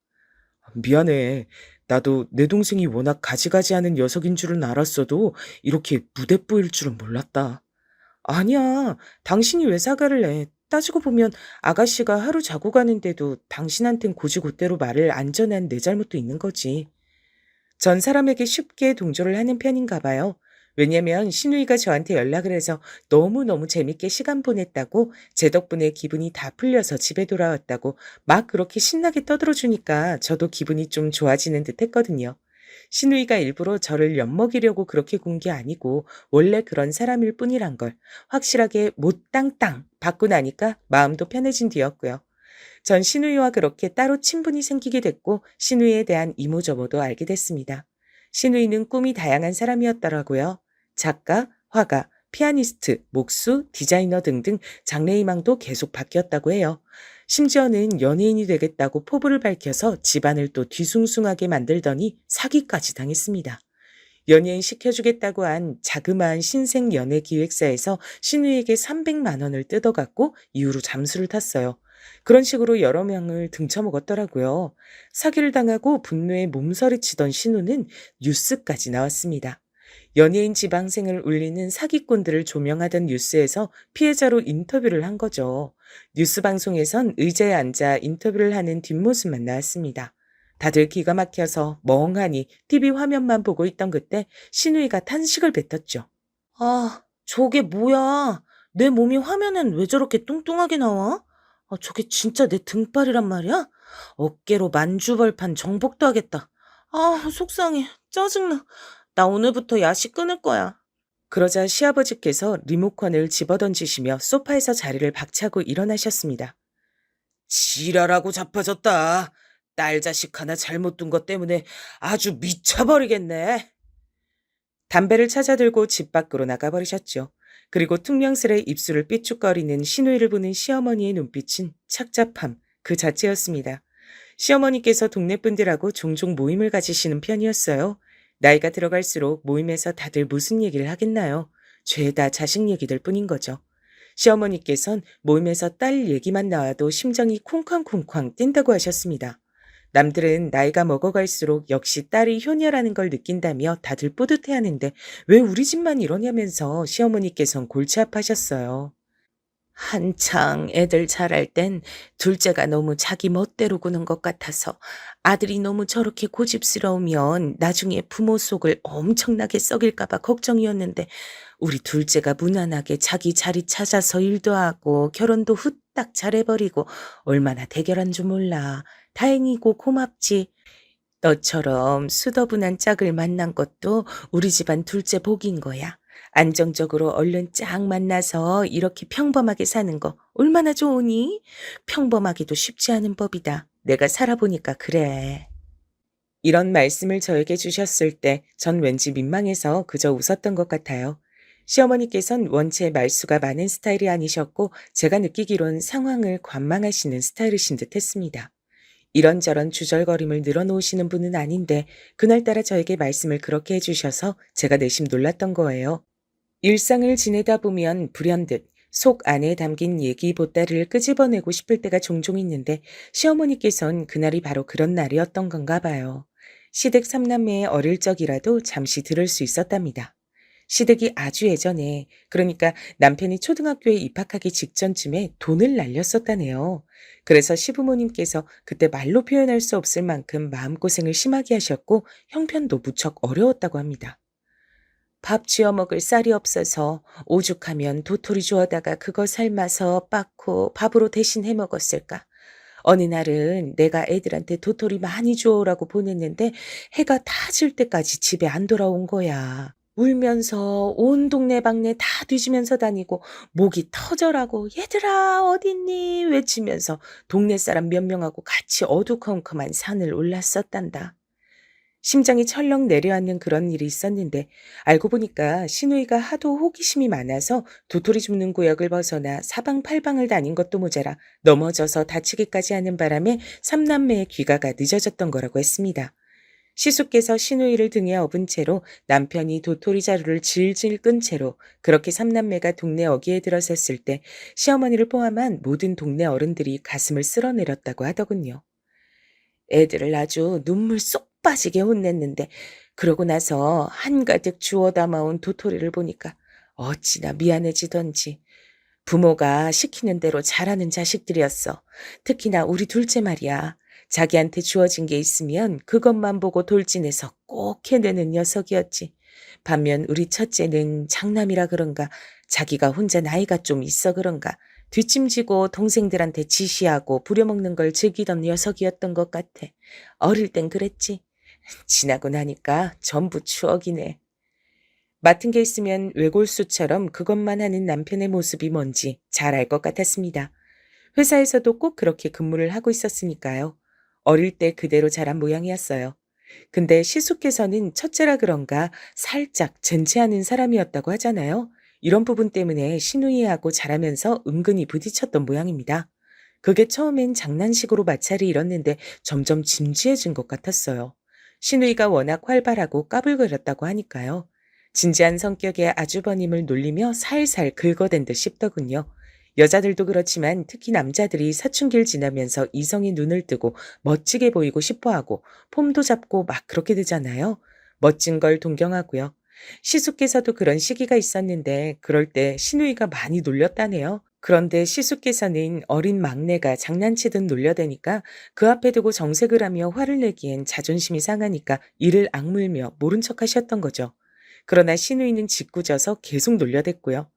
미안해. 나도 내 동생이 워낙 가지가지하는 녀석인 줄은 알았어도 이렇게 무대뽀일 줄은 몰랐다. 아니야. 당신이 왜 사과를 해? 따지고 보면 아가씨가 하루 자고 가는데도 당신한텐 고지고대로 말을 안 전한 내 잘못도 있는 거지. 전 사람에게 쉽게 동조를 하는 편인가 봐요. 왜냐면 신우이가 저한테 연락을 해서 너무너무 재밌게 시간 보냈다고, 제 덕분에 기분이 다 풀려서 집에 돌아왔다고 막 그렇게 신나게 떠들어주니까 저도 기분이 좀 좋아지는 듯 했거든요. 신우이가 일부러 저를 엿먹이려고 그렇게 군 게 아니고 원래 그런 사람일 뿐이란 걸 확실하게 못땅땅 받고 나니까 마음도 편해진 뒤였고요. 전 신우이와 그렇게 따로 친분이 생기게 됐고 신우이에 대한 이모저모도 알게 됐습니다. 신우이는 꿈이 다양한 사람이었더라고요. 작가, 화가, 피아니스트, 목수, 디자이너 등등 장래희망도 계속 바뀌었다고 해요. 심지어는 연예인이 되겠다고 포부를 밝혀서 집안을 또 뒤숭숭하게 만들더니 사기까지 당했습니다. 연예인 시켜주겠다고 한 자그마한 신생 연예 기획사에서 신우에게 300만 원을 뜯어갔고 이후로 잠수를 탔어요. 그런 식으로 여러 명을 등쳐먹었더라고요. 사기를 당하고 분노에 몸서리치던 신우는 뉴스까지 나왔습니다. 연예인 지방생을 울리는 사기꾼들을 조명하던 뉴스에서 피해자로 인터뷰를 한 거죠. 뉴스 방송에선 의자에 앉아 인터뷰를 하는 뒷모습만 나왔습니다. 다들 기가 막혀서 멍하니 TV 화면만 보고 있던 그때 신우이가 탄식을 뱉었죠. 아, 저게 뭐야? 내 몸이 화면엔 왜 저렇게 뚱뚱하게 나와? 저게 진짜 내 등발이란 말이야? 어깨로 만주벌판 정복도 하겠다. 속상해. 짜증나. 나 오늘부터 야식 끊을 거야. 그러자 시아버지께서 리모컨을 집어던지시며 소파에서 자리를 박차고 일어나셨습니다. 지랄하고 자빠졌다. 딸 자식 하나 잘못 둔 것 때문에 아주 미쳐버리겠네. 담배를 찾아들고 집 밖으로 나가버리셨죠. 그리고 퉁명스레 입술을 삐죽거리는 시누이를 보는 시어머니의 눈빛은 착잡함 그 자체였습니다. 시어머니께서 동네 분들하고 종종 모임을 가지시는 편이었어요. 나이가 들어갈수록 모임에서 다들 무슨 얘기를 하겠나요? 죄다 자식 얘기들 뿐인 거죠. 시어머니께선 모임에서 딸 얘기만 나와도 심장이 쿵쾅쿵쾅 뛴다고 하셨습니다. 남들은 나이가 먹어갈수록 역시 딸이 효녀라는 걸 느낀다며 다들 뿌듯해하는데 왜 우리 집만 이러냐면서 시어머니께선 골치 아파하셨어요. 한창 애들 자랄 땐 둘째가 너무 자기 멋대로 구는 것 같아서 아들이 너무 저렇게 고집스러우면 나중에 부모 속을 엄청나게 썩일까봐 걱정이었는데 우리 둘째가 무난하게 자기 자리 찾아서 일도 하고 결혼도 후딱 잘해버리고 얼마나 대결한 줄 몰라. 다행이고 고맙지. 너처럼 수더분한 짝을 만난 것도 우리 집안 둘째 복인 거야. 안정적으로 얼른 짝 만나서 이렇게 평범하게 사는 거 얼마나 좋으니? 평범하기도 쉽지 않은 법이다. 내가 살아보니까 그래. 이런 말씀을 저에게 주셨을 때 전 왠지 민망해서 그저 웃었던 것 같아요. 시어머니께선 원체 말수가 많은 스타일이 아니셨고 제가 느끼기론 상황을 관망하시는 스타일이신 듯 했습니다. 이런저런 주절거림을 늘어놓으시는 분은 아닌데 그날따라 저에게 말씀을 그렇게 해주셔서 제가 내심 놀랐던 거예요. 일상을 지내다 보면 불현듯 속 안에 담긴 얘기 보따리를 끄집어내고 싶을 때가 종종 있는데 시어머니께선 그날이 바로 그런 날이었던 건가 봐요. 시댁 삼남매의 어릴 적이라도 잠시 들을 수 있었답니다. 시댁이 아주 예전에, 그러니까 남편이 초등학교에 입학하기 직전쯤에 돈을 날렸었다네요. 그래서 시부모님께서 그때 말로 표현할 수 없을 만큼 마음고생을 심하게 하셨고 형편도 무척 어려웠다고 합니다. 밥 지어 먹을 쌀이 없어서 오죽하면 도토리 주워다가 그거 삶아서 빻고 밥으로 대신 해 먹었을까. 어느 날은 내가 애들한테 도토리 많이 주워오라고 보냈는데 해가 다 질 때까지 집에 안 돌아온 거야. 울면서 온 동네방네 다 뒤지면서 다니고 목이 터져라고 얘들아 어딨니 외치면서 동네 사람 몇 명하고 같이 어두컴컴한 산을 올랐었단다. 심장이 철렁 내려앉는 그런 일이 있었는데 알고 보니까 시누이가 하도 호기심이 많아서 도토리 줍는 구역을 벗어나 사방팔방을 다닌 것도 모자라 넘어져서 다치기까지 하는 바람에 삼남매의 귀가가 늦어졌던 거라고 했습니다. 시숙께서 시누이를 등에 업은 채로 남편이 도토리 자루를 질질 끈 채로 그렇게 삼남매가 동네 어귀에 들어섰을 때 시어머니를 포함한 모든 동네 어른들이 가슴을 쓸어내렸다고 하더군요. 애들을 아주 눈물 쏙 빠지게 혼냈는데 그러고 나서 한가득 주워 담아온 도토리를 보니까 어찌나 미안해지던지. 부모가 시키는 대로 잘하는 자식들이었어. 특히나 우리 둘째 말이야. 자기한테 주어진 게 있으면 그것만 보고 돌진해서 꼭 해내는 녀석이었지. 반면 우리 첫째는 장남이라 그런가 자기가 혼자 나이가 좀 있어 그런가 뒷짐지고 동생들한테 지시하고 부려먹는 걸 즐기던 녀석이었던 것 같아. 어릴 땐 그랬지. 지나고 나니까 전부 추억이네. 맡은 게 있으면 외골수처럼 그것만 하는 남편의 모습이 뭔지 잘 알 것 같았습니다. 회사에서도 꼭 그렇게 근무를 하고 있었으니까요. 어릴 때 그대로 자란 모양이었어요. 근데 시숙께서는 첫째라 그런가 살짝 젠체하는 사람이었다고 하잖아요. 이런 부분 때문에 시누이하고 자라면서 은근히 부딪혔던 모양입니다. 그게 처음엔 장난식으로 마찰이 일었는데 점점 진지해진 것 같았어요. 시누이가 워낙 활발하고 까불거렸다고 하니까요. 진지한 성격의 아주버님을 놀리며 살살 긁어댄 듯 싶더군요. 여자들도 그렇지만 특히 남자들이 사춘기를 지나면서 이성의 눈을 뜨고 멋지게 보이고 싶어하고 폼도 잡고 막 그렇게 되잖아요. 멋진 걸 동경하고요. 시숙께서도 그런 시기가 있었는데 그럴 때 시누이가 많이 놀렸다네요. 그런데 시숙께서는 어린 막내가 장난치듯 놀려대니까 그 앞에 두고 정색을 하며 화를 내기엔 자존심이 상하니까 이를 악물며 모른 척 하셨던 거죠. 그러나 시누이는 짓궂어서 계속 놀려댔고요.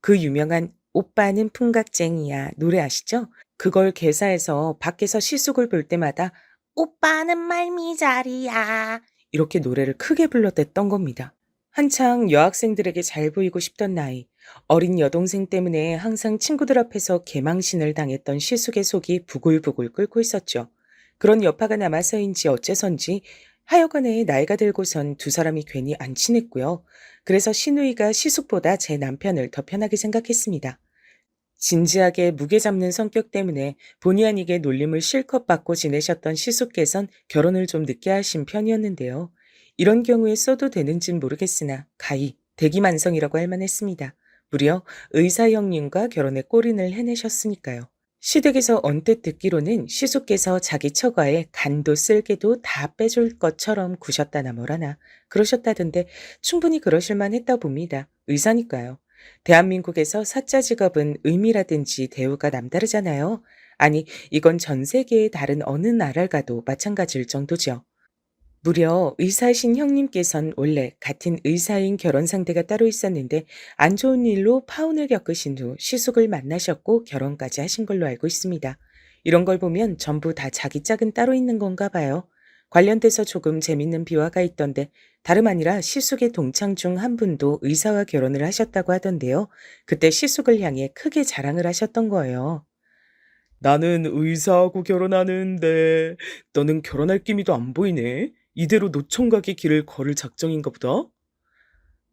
그 유명한 오빠는 풍각쟁이야 노래 아시죠? 그걸 개사해서 밖에서 시숙을 볼 때마다 오빠는 말미잘이야 이렇게 노래를 크게 불러댔던 겁니다. 한창 여학생들에게 잘 보이고 싶던 나이, 어린 여동생 때문에 항상 친구들 앞에서 개망신을 당했던 시숙의 속이 부글부글 끓고 있었죠. 그런 여파가 남아서인지 어째선지 하여간에 나이가 들고선 두 사람이 괜히 안 친했고요. 그래서 신우이가 시숙보다 제 남편을 더 편하게 생각했습니다. 진지하게 무게 잡는 성격 때문에 본의 아니게 놀림을 실컷 받고 지내셨던 시숙께선 결혼을 좀 늦게 하신 편이었는데요. 이런 경우에 써도 되는진 모르겠으나 가히 대기만성이라고 할 만했습니다. 무려 의사 형님과 결혼에 골인을 해내셨으니까요. 시댁에서 언뜻 듣기로는 시숙께서 자기 처가에 간도 쓸개도 다 빼줄 것처럼 구셨다나 뭐라나 그러셨다던데 충분히 그러실만 했다 봅니다. 의사니까요. 대한민국에서 사자 직업은 의미라든지 대우가 남다르잖아요. 아니, 이건 전 세계의 다른 어느 나라를 가도 마찬가지일 정도죠. 무려 의사이신 형님께선 원래 같은 의사인 결혼 상대가 따로 있었는데 안 좋은 일로 파혼을 겪으신 후 시숙을 만나셨고 결혼까지 하신 걸로 알고 있습니다. 이런 걸 보면 전부 다 자기 짝은 따로 있는 건가 봐요. 관련돼서 조금 재밌는 비화가 있던데 다름 아니라 시숙의 동창 중 한 분도 의사와 결혼을 하셨다고 하던데요. 그때 시숙을 향해 크게 자랑을 하셨던 거예요. 나는 의사하고 결혼하는데 너는 결혼할 기미도 안 보이네. 이대로 노총각의 길을 걸을 작정인가 보다.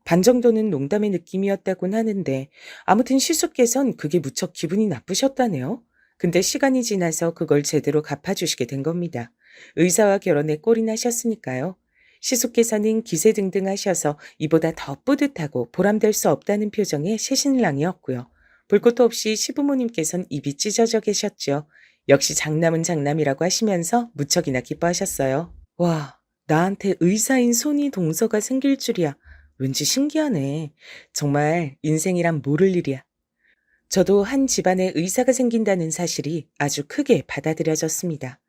반 정도는 농담의 느낌이었다곤 하는데 아무튼 시숙께선 그게 무척 기분이 나쁘셨다네요. 근데 시간이 지나서 그걸 제대로 갚아주시게 된 겁니다. 의사와 결혼에 꼴이 나셨으니까요. 시숙께서는 기세등등하셔서 이보다 더 뿌듯하고 보람될 수 없다는 표정의 새신랑이었고요. 볼 것도 없이 시부모님께선 입이 찢어져 계셨죠. 역시 장남은 장남이라고 하시면서 무척이나 기뻐하셨어요. 와, 나한테 의사인 손이 동서가 생길 줄이야. 왠지 신기하네. 정말 인생이란 모를 일이야. 저도 한 집안에 의사가 생긴다는 사실이 아주 크게 받아들여졌습니다.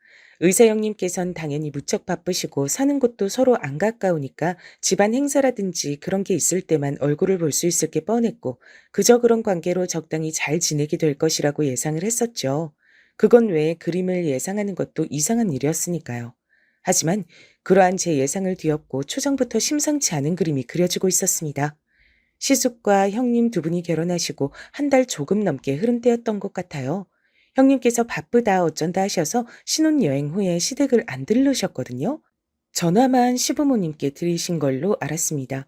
의사 형님께선 당연히 무척 바쁘시고 사는 곳도 서로 안 가까우니까 집안 행사라든지 그런 게 있을 때만 얼굴을 볼 수 있을 게 뻔했고 그저 그런 관계로 적당히 잘 지내게 될 것이라고 예상을 했었죠. 그건 왜 그림을 예상하는 것도 이상한 일이었으니까요. 하지만 그러한 제 예상을 뒤엎고 초장부터 심상치 않은 그림이 그려지고 있었습니다. 시숙과 형님 두 분이 결혼하시고 한 달 조금 넘게 흐른 때였던 것 같아요. 형님께서 바쁘다 어쩐다 하셔서 신혼여행 후에 시댁을 안 들르셨거든요. 전화만 시부모님께 드리신 걸로 알았습니다.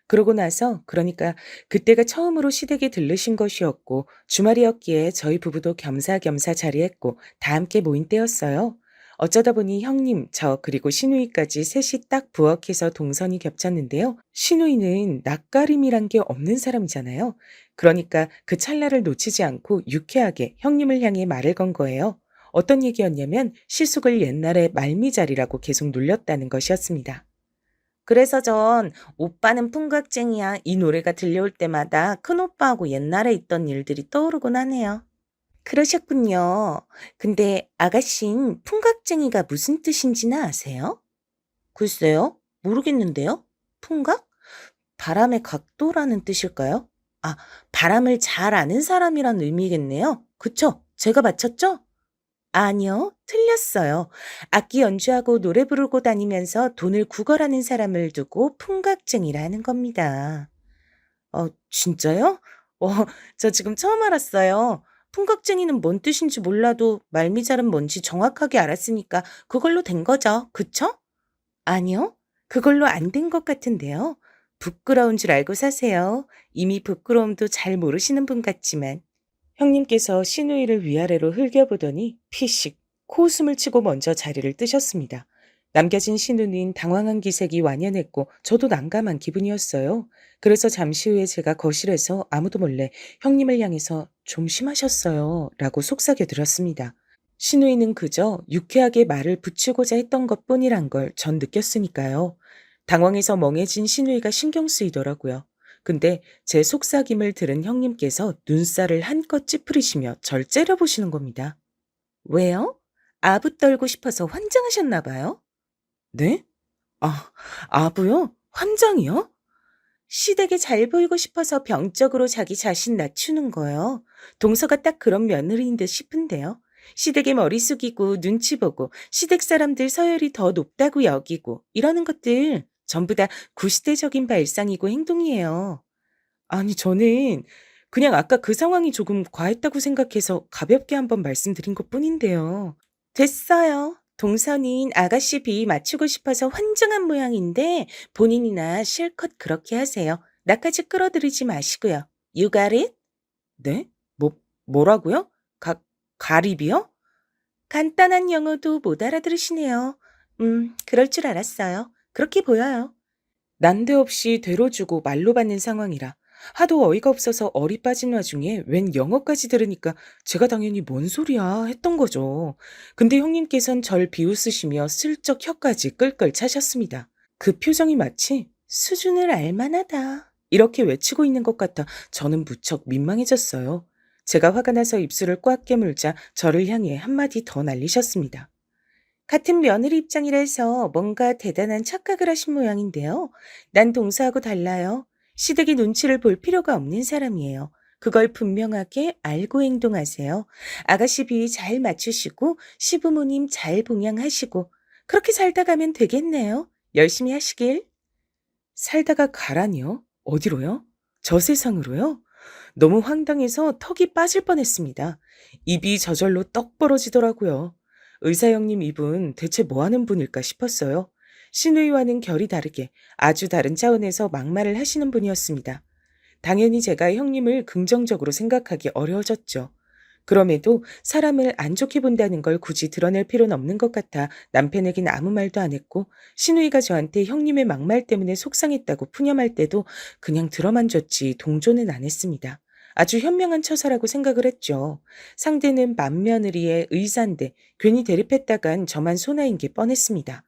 그러고 나서 그러니까 그때가 처음으로 시댁에 들르신 것이었고 주말이었기에 저희 부부도 겸사겸사 자리했고 다 함께 모인 때였어요. 어쩌다 보니 형님, 저 그리고 시누이까지 셋이 딱 부엌에서 동선이 겹쳤는데요. 시누이는 낯가림이란 게 없는 사람이잖아요. 그러니까 그 찰나를 놓치지 않고 유쾌하게 형님을 향해 말을 건 거예요. 어떤 얘기였냐면 시숙을 옛날에 말미잘이라고 계속 놀렸다는 것이었습니다. 그래서 전 오빠는 풍각쟁이야 이 노래가 들려올 때마다 큰오빠하고 옛날에 있던 일들이 떠오르곤 하네요. 그러셨군요. 근데 아가씨는 풍각쟁이가 무슨 뜻인지는 아세요? 글쎄요. 모르겠는데요. 풍각? 바람의 각도라는 뜻일까요? 아, 바람을 잘 아는 사람이란 의미겠네요. 그쵸? 제가 맞췄죠? 아니요, 틀렸어요. 악기 연주하고 노래 부르고 다니면서 돈을 구걸하는 사람을 두고 풍각쟁이라는 겁니다. 진짜요? 어, 저 지금 처음 알았어요. 풍각쟁이는 뭔 뜻인지 몰라도 말미잘은 뭔지 정확하게 알았으니까 그걸로 된 거죠. 그쵸? 아니요, 그걸로 안 된 것 같은데요. 부끄러운 줄 알고 사세요. 이미 부끄러움도 잘 모르시는 분 같지만. 형님께서 시누이를 위아래로 흘겨보더니 피식 코웃음을 치고 먼저 자리를 뜨셨습니다. 남겨진 시누는 당황한 기색이 완연했고 저도 난감한 기분이었어요. 그래서 잠시 후에 제가 거실에서 아무도 몰래 형님을 향해서 좀 심하셨어요 라고 속삭여드렸습니다. 시누이는 그저 유쾌하게 말을 붙이고자 했던 것뿐이란 걸 전 느꼈으니까요. 당황해서 멍해진 시누이가 신경 쓰이더라고요. 근데 제 속삭임을 들은 형님께서 눈살을 한껏 찌푸리시며 절 째려보시는 겁니다. 왜요? 아부 떨고 싶어서 환장하셨나 봐요? 네? 아, 아부요? 환장이요? 시댁에 잘 보이고 싶어서 병적으로 자기 자신 낮추는 거요. 동서가 딱 그런 며느리인 듯 싶은데요. 시댁에 머리 숙이고 눈치 보고 시댁 사람들 서열이 더 높다고 여기고 이러는 것들 전부 다 구시대적인 발상이고 행동이에요. 아니, 저는 그냥 아까 그 상황이 조금 과했다고 생각해서 가볍게 한번 말씀드린 것뿐인데요. 됐어요. 동선인 아가씨 비위 맞추고 싶어서 환장한 모양인데 본인이나 실컷 그렇게 하세요. 나까지 끌어들이지 마시고요. You got it? 네? 뭐라고요? 가립이요? 간단한 영어도 못 알아들으시네요. 그럴 줄 알았어요. 그렇게 보여요. 난데없이 되로주고 말로 받는 상황이라 하도 어이가 없어서 어리 빠진 와중에 웬 영어까지 들으니까 제가 당연히 뭔 소리야 했던 거죠. 근데 형님께선 절 비웃으시며 슬쩍 혀까지 끌끌 차셨습니다. 그 표정이 마치 수준을 알만하다 이렇게 외치고 있는 것 같아 저는 무척 민망해졌어요. 제가 화가 나서 입술을 꽉 깨물자 저를 향해 한마디 더 날리셨습니다. 같은 며느리 입장이라서 뭔가 대단한 착각을 하신 모양인데요. 난 동서하고 달라요. 시댁의 눈치를 볼 필요가 없는 사람이에요. 그걸 분명하게 알고 행동하세요. 아가씨 비위 잘 맞추시고 시부모님 잘 봉양하시고 그렇게 살다 가면 되겠네요. 열심히 하시길. 살다가 가라니요? 어디로요? 저 세상으로요? 너무 황당해서 턱이 빠질 뻔했습니다. 입이 저절로 떡 벌어지더라고요. 의사 형님 이분 대체 뭐 하는 분일까 싶었어요. 신우이와는 결이 다르게 아주 다른 차원에서 막말을 하시는 분이었습니다. 당연히 제가 형님을 긍정적으로 생각하기 어려워졌죠. 그럼에도 사람을 안 좋게 본다는 걸 굳이 드러낼 필요는 없는 것 같아 남편에겐 아무 말도 안 했고 신우이가 저한테 형님의 막말 때문에 속상했다고 푸념할 때도 그냥 들어만 줬지 동조는 안 했습니다. 아주 현명한 처사라고 생각을 했죠. 상대는 맏며느리의 의사인데 괜히 대립했다간 저만 소나인 게 뻔했습니다.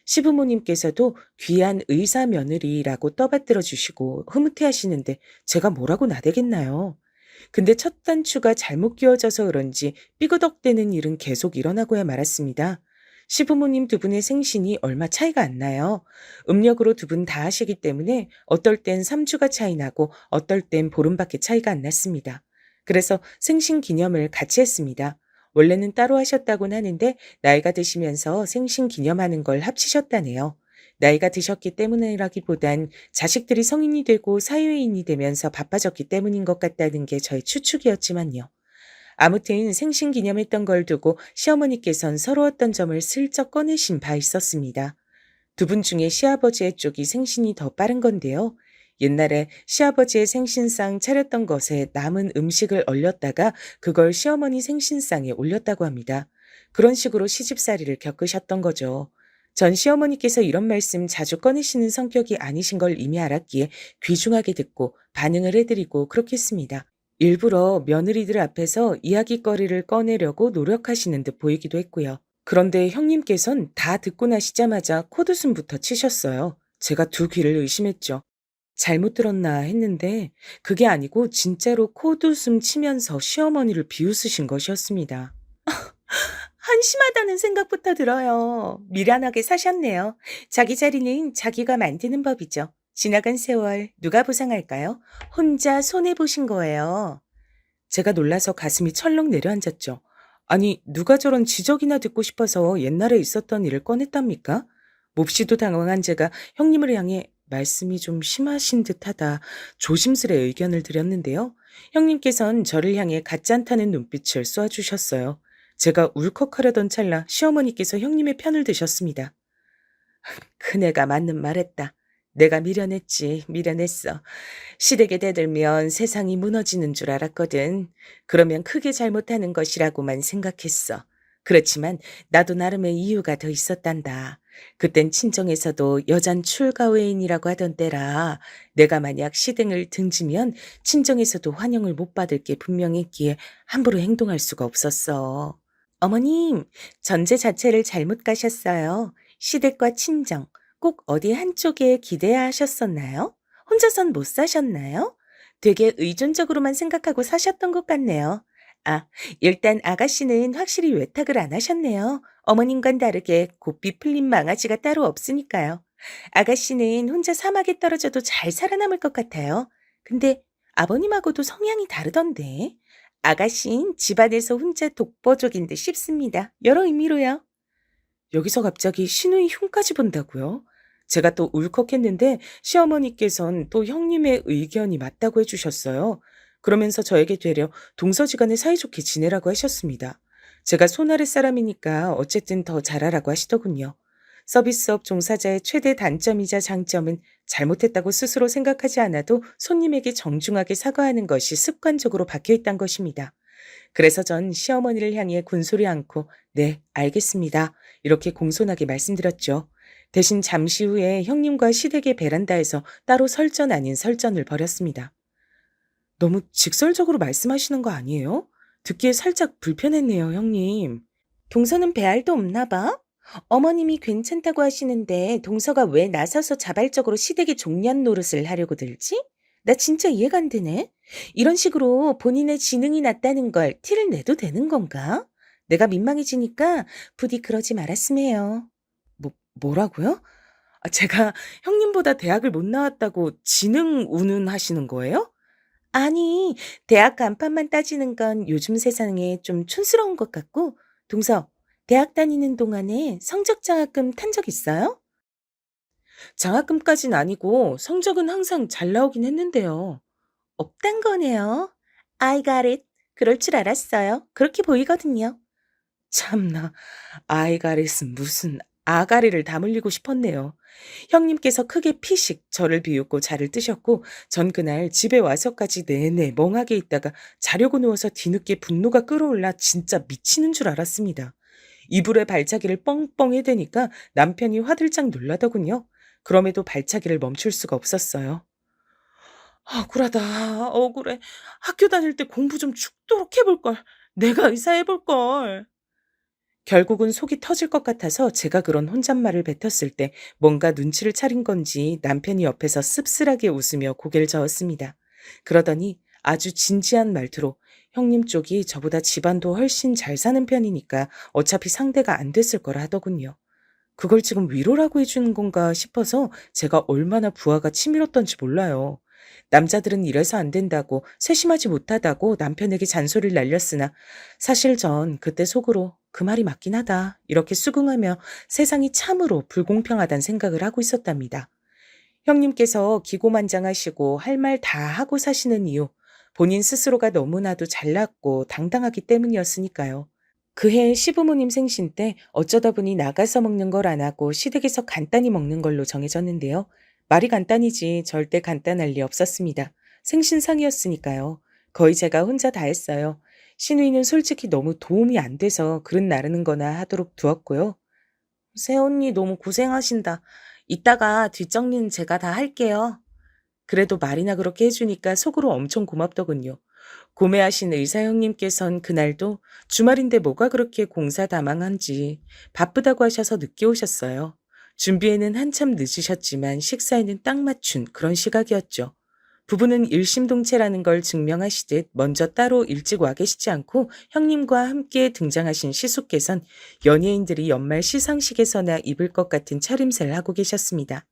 시부모님께서도 귀한 의사 며느리라고 떠받들어 주시고 흐뭇해하시는데 제가 뭐라고 나대겠나요? 근데 첫 단추가 잘못 끼워져서 그런지 삐그덕대는 일은 계속 일어나고야 말았습니다. 시부모님 두 분의 생신이 얼마 차이가 안 나요. 음력으로 두 분 다 하시기 때문에 어떨 땐 3주가 차이 나고 어떨 땐 보름밖에 차이가 안 났습니다. 그래서 생신 기념을 같이 했습니다. 원래는 따로 하셨다곤 하는데 나이가 드시면서 생신 기념하는 걸 합치셨다네요. 나이가 드셨기 때문이라기보단 자식들이 성인이 되고 사회인이 되면서 바빠졌기 때문인 것 같다는 게 저의 추측이었지만요. 아무튼 생신 기념했던 걸 두고 시어머니께선 서러웠던 점을 슬쩍 꺼내신 바 있었습니다. 두 분 중에 시아버지의 쪽이 생신이 더 빠른 건데요. 옛날에 시아버지의 생신상 차렸던 것에 남은 음식을 얼렸다가 그걸 시어머니 생신상에 올렸다고 합니다. 그런 식으로 시집살이를 겪으셨던 거죠. 전 시어머니께서 이런 말씀 자주 꺼내시는 성격이 아니신 걸 이미 알았기에 귀중하게 듣고 반응을 해드리고 그렇게 했습니다. 일부러 며느리들 앞에서 이야깃거리를 꺼내려고 노력하시는 듯 보이기도 했고요. 그런데 형님께선 다 듣고 나시자마자 콧웃음부터 치셨어요. 제가 두 귀를 의심했죠. 잘못 들었나 했는데 그게 아니고 진짜로 콧웃음 치면서 시어머니를 비웃으신 것이었습니다. 한심하다는 생각부터 들어요. 미련하게 사셨네요. 자기 자리는 자기가 만드는 법이죠. 지나간 세월 누가 보상할까요? 혼자 손해보신 거예요. 제가 놀라서 가슴이 철렁 내려앉았죠. 아니, 누가 저런 지적이나 듣고 싶어서 옛날에 있었던 일을 꺼냈답니까? 몹시도 당황한 제가 형님을 향해 말씀이 좀 심하신 듯하다 조심스레 의견을 드렸는데요. 형님께선 저를 향해 가짠타는 눈빛을 쏘아주셨어요. 제가 울컥하려던 찰나 시어머니께서 형님의 편을 드셨습니다. 그네가 맞는 말했다. 내가 미련했어. 시댁에 대들면 세상이 무너지는 줄 알았거든. 그러면 크게 잘못하는 것이라고만 생각했어. 그렇지만 나도 나름의 이유가 더 있었단다. 그땐 친정에서도 여잔 출가외인이라고 하던 때라 내가 만약 시댁을 등지면 친정에서도 환영을 못 받을 게 분명했기에 함부로 행동할 수가 없었어. 어머님, 전제 자체를 잘못 가셨어요. 시댁과 친정, 꼭 어디 한쪽에 기대야 하셨었나요? 혼자선 못 사셨나요? 되게 의존적으로만 생각하고 사셨던 것 같네요. 아, 일단 아가씨는 확실히 외탁을 안 하셨네요. 어머님과는 다르게 고삐 풀린 망아지가 따로 없으니까요. 아가씨는 혼자 사막에 떨어져도 잘 살아남을 것 같아요. 근데 아버님하고도 성향이 다르던데. 아가씨는 집안에서 혼자 독보적인 듯 싶습니다. 여러 의미로요. 여기서 갑자기 시누이 흉까지 본다고요? 제가 또 울컥했는데 시어머니께선 또 형님의 의견이 맞다고 해주셨어요. 그러면서 저에게 되려 동서지간에 사이좋게 지내라고 하셨습니다. 제가 손아래 사람이니까 어쨌든 더 잘하라고 하시더군요. 서비스업 종사자의 최대 단점이자 장점은 잘못했다고 스스로 생각하지 않아도 손님에게 정중하게 사과하는 것이 습관적으로 박혀 있다는 것입니다. 그래서 전 시어머니를 향해 군소리 않고 네, 알겠습니다. 이렇게 공손하게 말씀드렸죠. 대신 잠시 후에 형님과 시댁의 베란다에서 따로 설전 아닌 설전을 벌였습니다. 너무 직설적으로 말씀하시는 거 아니에요? 듣기에 살짝 불편했네요, 형님. 동서는 배알도 없나 봐? 어머님이 괜찮다고 하시는데 동서가 왜 나서서 자발적으로 시댁의 종년 노릇을 하려고 들지? 나 진짜 이해가 안 되네. 이런 식으로 본인의 지능이 낮다는 걸 티를 내도 되는 건가? 내가 민망해지니까 부디 그러지 말았으면 해요. 뭐라고요? 제가 형님보다 대학을 못 나왔다고 지능 운운하시는 거예요? 아니, 대학 간판만 따지는 건 요즘 세상에 좀 촌스러운 것 같고, 동서, 대학 다니는 동안에 성적 장학금 탄 적 있어요? 장학금까진 아니고 성적은 항상 잘 나오긴 했는데요. 없단 거네요. I got it. 그럴 줄 알았어요. 그렇게 보이거든요. 참나, I got it은 무슨 아가리를 다물리고 싶었네요. 형님께서 크게 피식 저를 비웃고 자를 뜨셨고 전 그날 집에 와서까지 내내 멍하게 있다가 자려고 누워서 뒤늦게 분노가 끌어올라 진짜 미치는 줄 알았습니다. 이불에 발차기를 뻥뻥 해대니까 남편이 화들짝 놀라더군요. 그럼에도 발차기를 멈출 수가 없었어요. 억울하다, 억울해. 학교 다닐 때 공부 좀 죽도록 해볼걸. 내가 의사 해볼걸. 결국은 속이 터질 것 같아서 제가 그런 혼잣말을 뱉었을 때 뭔가 눈치를 차린 건지 남편이 옆에서 씁쓸하게 웃으며 고개를 저었습니다. 그러더니 아주 진지한 말투로 형님 쪽이 저보다 집안도 훨씬 잘 사는 편이니까 어차피 상대가 안 됐을 거라 하더군요. 그걸 지금 위로라고 해주는 건가 싶어서 제가 얼마나 부하가 치밀었던지 몰라요. 남자들은 이래서 안 된다고 세심하지 못하다고 남편에게 잔소리를 날렸으나 사실 전 그때 속으로 그 말이 맞긴 하다 이렇게 수긍하며 세상이 참으로 불공평하다는 생각을 하고 있었답니다. 형님께서 기고만장하시고 할 말 다 하고 사시는 이유 본인 스스로가 너무나도 잘났고 당당하기 때문이었으니까요. 그해 시부모님 생신 때 어쩌다 보니 나가서 먹는 걸 안 하고 시댁에서 간단히 먹는 걸로 정해졌는데요. 말이 간단이지 절대 간단할 리 없었습니다. 생신상이었으니까요. 거의 제가 혼자 다 했어요. 시누이는 솔직히 너무 도움이 안 돼서 그릇 나르는 거나 하도록 두었고요. 새언니 너무 고생하신다. 이따가 뒷정리는 제가 다 할게요. 그래도 말이나 그렇게 해주니까 속으로 엄청 고맙더군요. 고매하신 의사 형님께선 그날도 주말인데 뭐가 그렇게 공사다망한지 바쁘다고 하셔서 늦게 오셨어요. 준비에는 한참 늦으셨지만 식사에는 딱 맞춘 그런 시각이었죠. 부부는 일심동체라는 걸 증명하시듯 먼저 따로 일찍 와 계시지 않고 형님과 함께 등장하신 시숙께선 연예인들이 연말 시상식에서나 입을 것 같은 차림새를 하고 계셨습니다.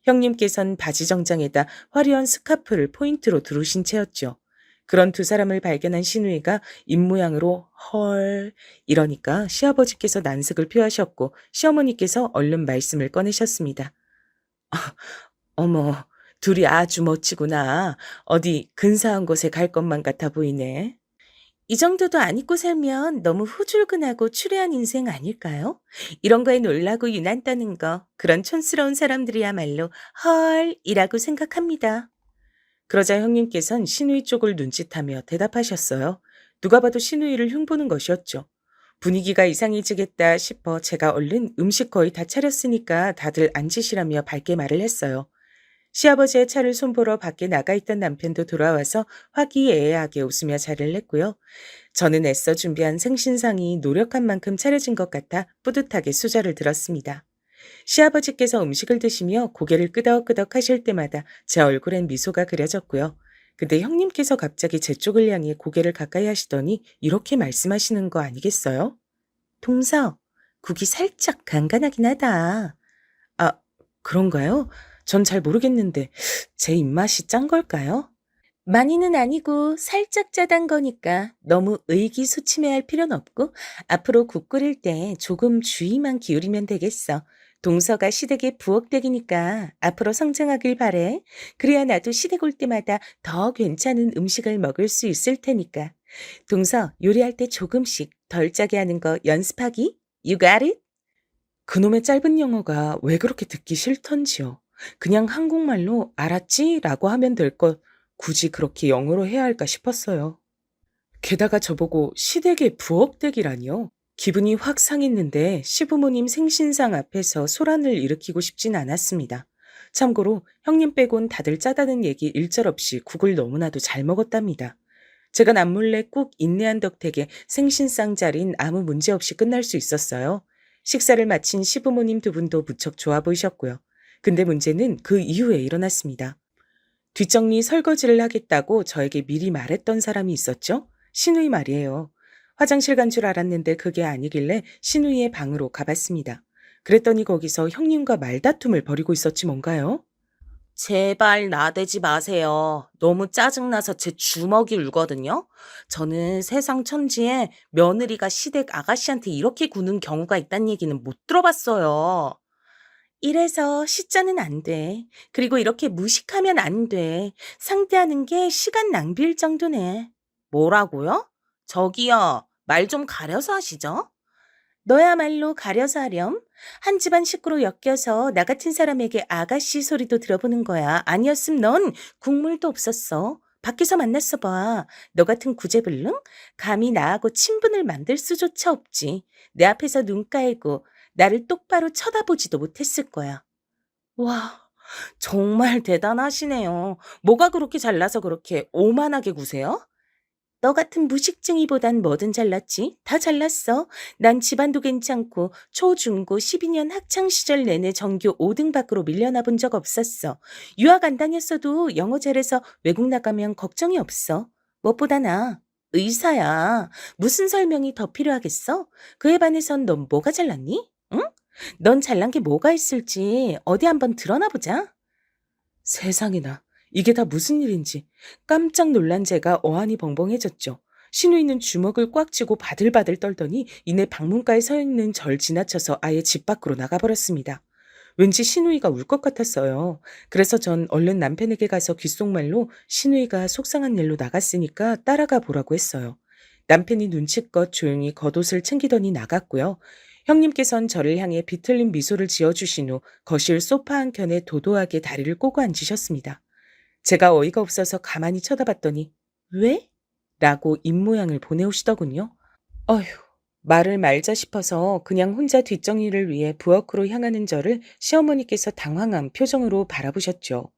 형님께선 바지 정장에다 화려한 스카프를 포인트로 두르신 채였죠. 그런 두 사람을 발견한 시누이가 입모양으로 헐 이러니까 시아버지께서 난색을 표하셨고 시어머니께서 얼른 말씀을 꺼내셨습니다. 어머, 둘이 아주 멋지구나. 어디 근사한 곳에 갈 것만 같아 보이네. 이 정도도 안 입고 살면 너무 후줄근하고 추레한 인생 아닐까요? 이런 거에 놀라고 유난 떠는 거, 그런 촌스러운 사람들이야말로 헐이라고 생각합니다. 그러자 형님께선 시누이 쪽을 눈짓하며 대답하셨어요. 누가 봐도 시누이를 흉보는 것이었죠. 분위기가 이상해지겠다 싶어 제가 얼른 음식 거의 다 차렸으니까 다들 앉으시라며 밝게 말을 했어요. 시아버지의 차를 손보러 밖에 나가 있던 남편도 돌아와서 화기애애하게 웃으며 자리를 냈고요. 저는 애써 준비한 생신상이 노력한 만큼 차려진 것 같아 뿌듯하게 수저를 들었습니다. 시아버지께서 음식을 드시며 고개를 끄덕끄덕 하실 때마다 제 얼굴엔 미소가 그려졌고요. 근데 형님께서 갑자기 제 쪽을 향해 고개를 가까이 하시더니 이렇게 말씀하시는 거 아니겠어요? 동서, 국이 살짝 간간하긴 하다. 아, 그런가요? 전 잘 모르겠는데 제 입맛이 짠 걸까요? 많이는 아니고 살짝 짜단 거니까 너무 의기소침해할 필요는 없고 앞으로 국 끓일 때 조금 주의만 기울이면 되겠어. 동서가 시댁의 부엌댁이니까 앞으로 성장하길 바래. 그래야 나도 시댁 올 때마다 더 괜찮은 음식을 먹을 수 있을 테니까. 동서, 요리할 때 조금씩 덜 짜게 하는 거 연습하기? You got it? 그놈의 짧은 영어가 왜 그렇게 듣기 싫던지요. 그냥 한국말로 알았지? 라고 하면 될 것, 굳이 그렇게 영어로 해야 할까 싶었어요. 게다가 저보고 시댁의 부엌댁이라니요. 기분이 확 상했는데 시부모님 생신상 앞에서 소란을 일으키고 싶진 않았습니다. 참고로 형님 빼곤 다들 짜다는 얘기 일절없이 국을 너무나도 잘 먹었답니다. 제가 남몰래 꾹 인내한 덕택에 생신상 자리는 아무 문제 없이 끝날 수 있었어요. 식사를 마친 시부모님 두 분도 무척 좋아 보이셨고요. 근데 문제는 그 이후에 일어났습니다. 뒷정리 설거지를 하겠다고 저에게 미리 말했던 사람이 있었죠? 신우이 말이에요. 화장실 간 줄 알았는데 그게 아니길래 신우이의 방으로 가봤습니다. 그랬더니 거기서 형님과 말다툼을 벌이고 있었지 뭔가요? 제발 나대지 마세요. 너무 짜증나서 제 주먹이 울거든요. 저는 세상 천지에 며느리가 시댁 아가씨한테 이렇게 구는 경우가 있다는 얘기는 못 들어봤어요. 이래서 씻자는 안 돼. 그리고 이렇게 무식하면 안 돼. 상대하는 게 시간 낭비일 정도네. 뭐라고요? 저기요, 말 좀 가려서 하시죠? 너야말로 가려서 하렴. 한 집안 식구로 엮여서 나 같은 사람에게 아가씨 소리도 들어보는 거야. 아니었음 넌 국물도 없었어. 밖에서 만났어 봐. 너 같은 구제불능? 감히 나하고 친분을 만들 수조차 없지. 내 앞에서 눈 깔고 나를 똑바로 쳐다보지도 못했을 거야. 와, 정말 대단하시네요. 뭐가 그렇게 잘나서 그렇게 오만하게 구세요? 너 같은 무식증이보단 뭐든 잘났지. 다 잘났어. 난 집안도 괜찮고 초중고 12년 학창시절 내내 전교 5등 밖으로 밀려나 본 적 없었어. 유학 안 다녔어도 영어 잘해서 외국 나가면 걱정이 없어. 무엇보다 나 의사야. 무슨 설명이 더 필요하겠어? 그에 반해선 넌 뭐가 잘났니? 응? 넌 잘난 게 뭐가 있을지 어디 한번 드러나 보자. 세상에나, 이게 다 무슨 일인지 깜짝 놀란 제가 어안이 벙벙해졌죠. 신우이는 주먹을 꽉 쥐고 바들바들 떨더니 이내 방문가에 서 있는 절 지나쳐서 아예 집 밖으로 나가버렸습니다. 왠지 신우이가 울 것 같았어요. 그래서 전 얼른 남편에게 가서 귓속말로 신우이가 속상한 일로 나갔으니까 따라가 보라고 했어요. 남편이 눈치껏 조용히 겉옷을 챙기더니 나갔고요. 형님께선 저를 향해 비틀린 미소를 지어주신 후 거실 소파 한켠에 도도하게 다리를 꼬고 앉으셨습니다. 제가 어이가 없어서 가만히 쳐다봤더니 왜? 라고 입모양을 보내오시더군요. 어휴, 말을 말자 싶어서 그냥 혼자 뒷정리를 위해 부엌으로 향하는 저를 시어머니께서 당황한 표정으로 바라보셨죠.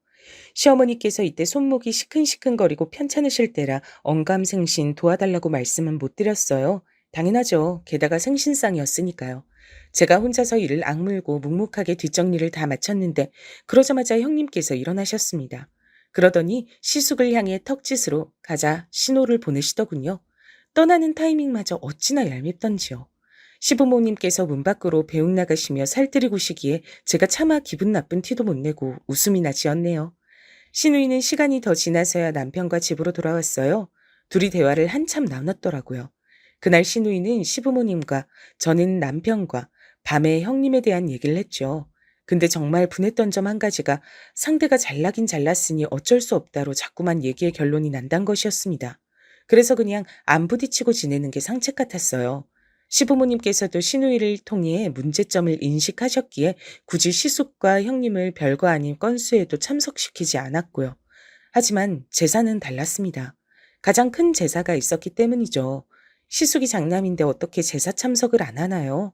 시어머니께서 이때 손목이 시큰시큰거리고 편찮으실 때라 언감생신 도와달라고 말씀은 못 드렸어요. 당연하죠. 게다가 생신상이었으니까요. 제가 혼자서 이를 악물고 묵묵하게 뒷정리를 다 마쳤는데 그러자마자 형님께서 일어나셨습니다. 그러더니 시숙을 향해 턱짓으로 가자 신호를 보내시더군요. 떠나는 타이밍마저 어찌나 얄밉던지요. 시부모님께서 문 밖으로 배웅 나가시며 살뜨리고시기에 제가 차마 기분 나쁜 티도 못 내고 웃음이나 지었네요. 신우이는 시간이 더 지나서야 남편과 집으로 돌아왔어요. 둘이 대화를 한참 나눴더라고요. 그날 신우이는 시부모님과 저는 남편과 밤에 형님에 대한 얘기를 했죠. 근데 정말 분했던 점 한 가지가 상대가 잘나긴 잘났으니 어쩔 수 없다로 자꾸만 얘기의 결론이 난단 것이었습니다. 그래서 그냥 안 부딪히고 지내는 게 상책 같았어요. 시부모님께서도 신우이를 통해 문제점을 인식하셨기에 굳이 시숙과 형님을 별거 아닌 건수에도 참석시키지 않았고요. 하지만 제사는 달랐습니다. 가장 큰 제사가 있었기 때문이죠. 시숙이 장남인데 어떻게 제사 참석을 안 하나요?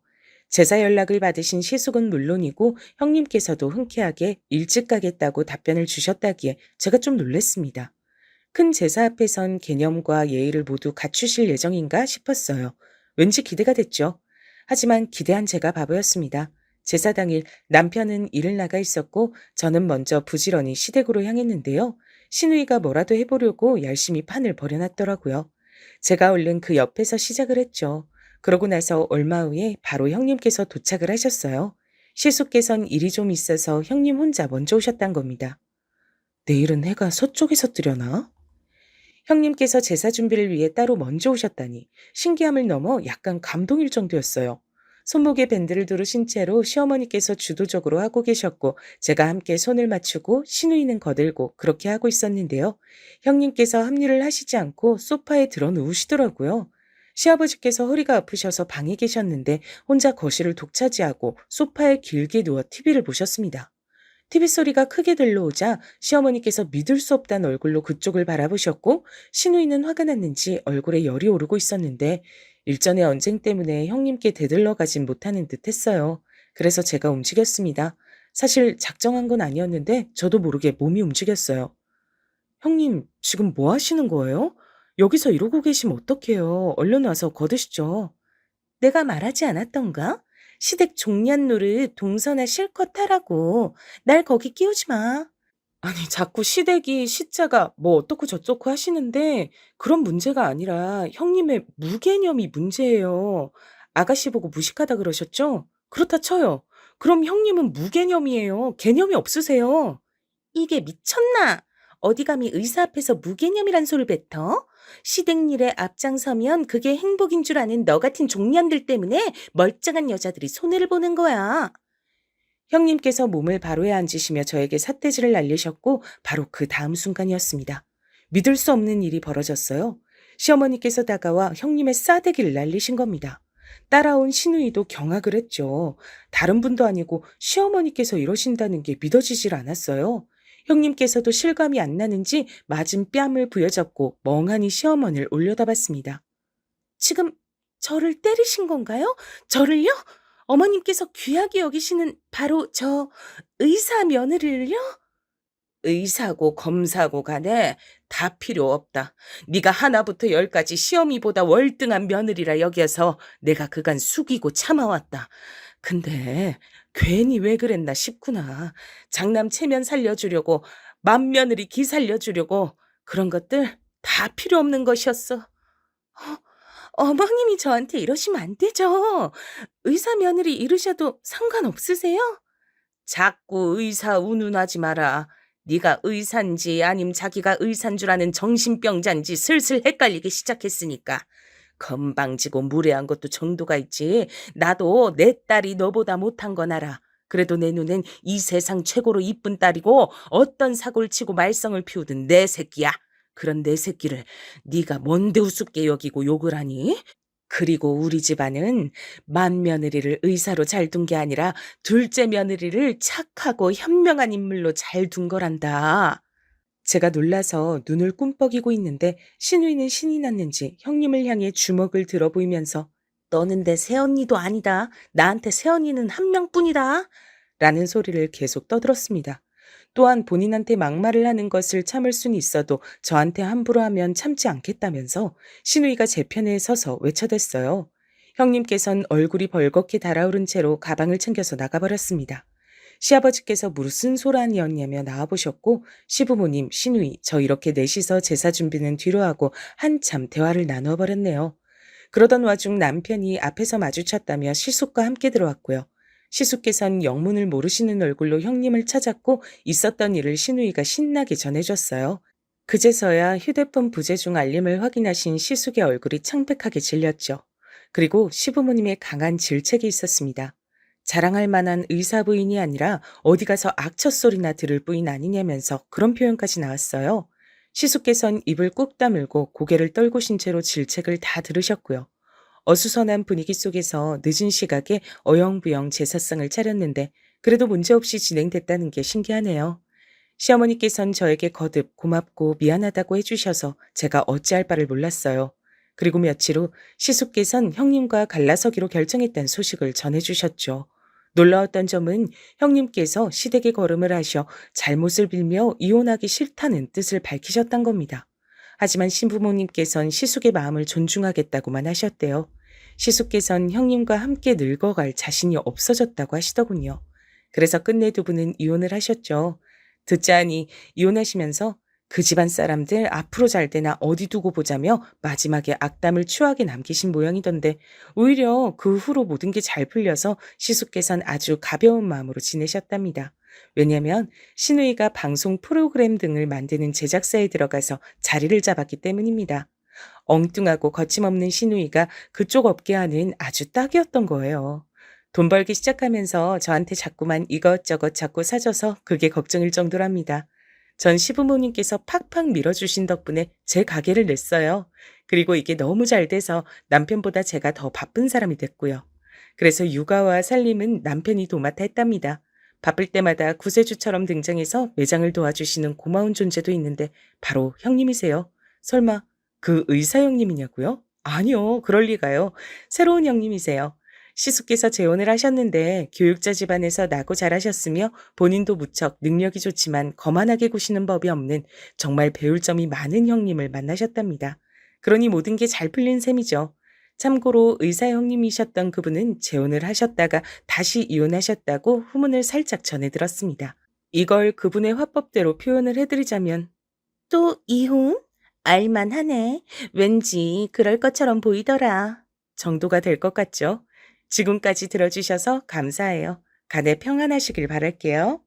제사 연락을 받으신 시숙은 물론이고 형님께서도 흔쾌하게 일찍 가겠다고 답변을 주셨다기에 제가 좀 놀랐습니다. 큰 제사 앞에선 개념과 예의를 모두 갖추실 예정인가 싶었어요. 왠지 기대가 됐죠. 하지만 기대한 제가 바보였습니다. 제사 당일 남편은 일을 나가 있었고 저는 먼저 부지런히 시댁으로 향했는데요. 신우이가 뭐라도 해보려고 열심히 판을 벌여놨더라고요. 제가 얼른 그 옆에서 시작을 했죠. 그러고 나서 얼마 후에 바로 형님께서 도착을 하셨어요. 시숙께선 일이 좀 있어서 형님 혼자 먼저 오셨단 겁니다. 내일은 해가 서쪽에서 뜨려나? 형님께서 제사 준비를 위해 따로 먼저 오셨다니 신기함을 넘어 약간 감동일 정도였어요. 손목에 밴드를 두르신 채로 시어머니께서 주도적으로 하고 계셨고 제가 함께 손을 맞추고 시누이는 거들고 그렇게 하고 있었는데요. 형님께서 합류를 하시지 않고 소파에 들어 누우시더라고요. 시아버지께서 허리가 아프셔서 방에 계셨는데 혼자 거실을 독차지하고 소파에 길게 누워 TV를 보셨습니다. TV 소리가 크게 들려오자 시어머니께서 믿을 수 없다는 얼굴로 그쪽을 바라보셨고 시누이는 화가 났는지 얼굴에 열이 오르고 있었는데 일전의 언쟁 때문에 형님께 대들러 가진 못하는 듯 했어요. 그래서 제가 움직였습니다. 사실 작정한 건 아니었는데 저도 모르게 몸이 움직였어요. 형님, 지금 뭐 하시는 거예요? 여기서 이러고 계시면 어떡해요. 얼른 와서 거드시죠. 내가 말하지 않았던가? 시댁 종련 노릇 동서나 실컷 하라고. 날 거기 끼우지 마. 아니, 자꾸 시댁이 시자가 뭐 어떻고 저쩌고 하시는데 그런 문제가 아니라 형님의 무개념이 문제예요. 아가씨 보고 무식하다 그러셨죠? 그렇다 쳐요. 그럼 형님은 무개념이에요. 개념이 없으세요. 이게 미쳤나? 어디 감히 의사 앞에서 무개념이란 소를 뱉어? 시댁 일에 앞장서면 그게 행복인 줄 아는 너 같은 종년들 때문에 멀쩡한 여자들이 손해를 보는 거야. 형님께서 몸을 바로에 앉으시며 저에게 삿대질을 날리셨고 바로 그 다음 순간이었습니다. 믿을 수 없는 일이 벌어졌어요. 시어머니께서 다가와 형님의 싸대기를 날리신 겁니다. 따라온 시누이도 경악을 했죠. 다른 분도 아니고 시어머니께서 이러신다는 게 믿어지질 않았어요. 형님께서도 실감이 안 나는지 맞은 뺨을 부여잡고 멍하니 시어머니를 올려다봤습니다. 지금 저를 때리신 건가요? 저를요? 어머님께서 귀하게 여기시는 바로 저 의사 며느리를요? 의사고 검사고 간에 다 필요 없다. 네가 하나부터 열까지 시어미보다 월등한 며느리라 여겨서 내가 그간 숙이고 참아왔다. 근데 괜히 왜 그랬나 싶구나. 장남 체면 살려주려고 맏며느리 기 살려주려고 그런 것들 다 필요 없는 것이었어. 어머님이 저한테 이러시면 안 되죠. 의사 며느리 이러셔도 상관없으세요? 자꾸 의사 운운하지 마라. 네가 의사인지 아님 자기가 의사인 줄 아는 정신병자인지 슬슬 헷갈리기 시작했으니까. 건방지고 무례한 것도 정도가 있지. 나도 내 딸이 너보다 못한 건 알아. 그래도 내 눈엔 이 세상 최고로 이쁜 딸이고 어떤 사고를 치고 말썽을 피우든 내 새끼야. 그런 내 새끼를 네가 뭔데 우습게 여기고 욕을 하니? 그리고 우리 집안은 맏며느리를 의사로 잘 둔 게 아니라 둘째 며느리를 착하고 현명한 인물로 잘 둔 거란다. 제가 놀라서 눈을 꿈뻑이고 있는데 시누이는 신이 났는지 형님을 향해 주먹을 들어 보이면서 너는 내 새언니도 아니다. 나한테 새언니는 한 명뿐이다. 라는 소리를 계속 떠들었습니다. 또한 본인한테 막말을 하는 것을 참을 수는 있어도 저한테 함부로 하면 참지 않겠다면서 시누이가 제 편에 서서 외쳐댔어요. 형님께선 얼굴이 벌겋게 달아오른 채로 가방을 챙겨서 나가버렸습니다. 시아버지께서 무슨 소란이었냐며 나와보셨고 시부모님, 시누이, 저 이렇게 넷이서 제사 준비는 뒤로 하고 한참 대화를 나누어 버렸네요. 그러던 와중 남편이 앞에서 마주쳤다며 시숙과 함께 들어왔고요. 시숙께선 영문을 모르시는 얼굴로 형님을 찾았고 있었던 일을 시누이가 신나게 전해줬어요. 그제서야 휴대폰 부재중 알림을 확인하신 시숙의 얼굴이 창백하게 질렸죠. 그리고 시부모님의 강한 질책이 있었습니다. 자랑할 만한 의사 부인이 아니라 어디 가서 악처 소리나 들을 부인 아니냐면서 그런 표현까지 나왔어요. 시숙께선 입을 꾹 다물고 고개를 떨구신 채로 질책을 다 들으셨고요. 어수선한 분위기 속에서 늦은 시각에 어영부영 제사상을 차렸는데 그래도 문제없이 진행됐다는 게 신기하네요. 시어머니께선 저에게 거듭 고맙고 미안하다고 해주셔서 제가 어찌할 바를 몰랐어요. 그리고 며칠 후 시숙께선 형님과 갈라서기로 결정했다는 소식을 전해주셨죠. 놀라웠던 점은 형님께서 시댁에 걸음을 하셔 잘못을 빌며 이혼하기 싫다는 뜻을 밝히셨단 겁니다. 하지만 신부모님께선 시숙의 마음을 존중하겠다고만 하셨대요. 시숙께선 형님과 함께 늙어갈 자신이 없어졌다고 하시더군요. 그래서 끝내 두 분은 이혼을 하셨죠. 듣자하니 이혼하시면서 그 집안 사람들 앞으로 잘 되나 어디 두고 보자며 마지막에 악담을 추하게 남기신 모양이던데 오히려 그 후로 모든 게 잘 풀려서 시숙께선 아주 가벼운 마음으로 지내셨답니다. 왜냐면 신우이가 방송 프로그램 등을 만드는 제작사에 들어가서 자리를 잡았기 때문입니다. 엉뚱하고 거침없는 신우이가 그쪽 업계와는 아주 딱이었던 거예요. 돈 벌기 시작하면서 저한테 자꾸만 이것저것 자꾸 사줘서 그게 걱정일 정도랍니다. 전 시부모님께서 팍팍 밀어주신 덕분에 제 가게를 냈어요. 그리고 이게 너무 잘 돼서 남편보다 제가 더 바쁜 사람이 됐고요. 그래서 육아와 살림은 남편이 도맡아 했답니다. 바쁠 때마다 구세주처럼 등장해서 매장을 도와주시는 고마운 존재도 있는데 바로 형님이세요. 설마 그 의사 형님이냐고요? 아니요, 그럴 리가요. 새로운 형님이세요. 시숙께서 재혼을 하셨는데 교육자 집안에서 나고 자라셨으며 본인도 무척 능력이 좋지만 거만하게 구시는 법이 없는 정말 배울 점이 많은 형님을 만나셨답니다. 그러니 모든 게 잘 풀린 셈이죠. 참고로 의사 형님이셨던 그분은 재혼을 하셨다가 다시 이혼하셨다고 후문을 살짝 전해 들었습니다. 이걸 그분의 화법대로 표현을 해드리자면 또 이혼? 알만하네. 왠지 그럴 것처럼 보이더라. 정도가 될 것 같죠? 지금까지 들어주셔서 감사해요. 간에 평안하시길 바랄게요.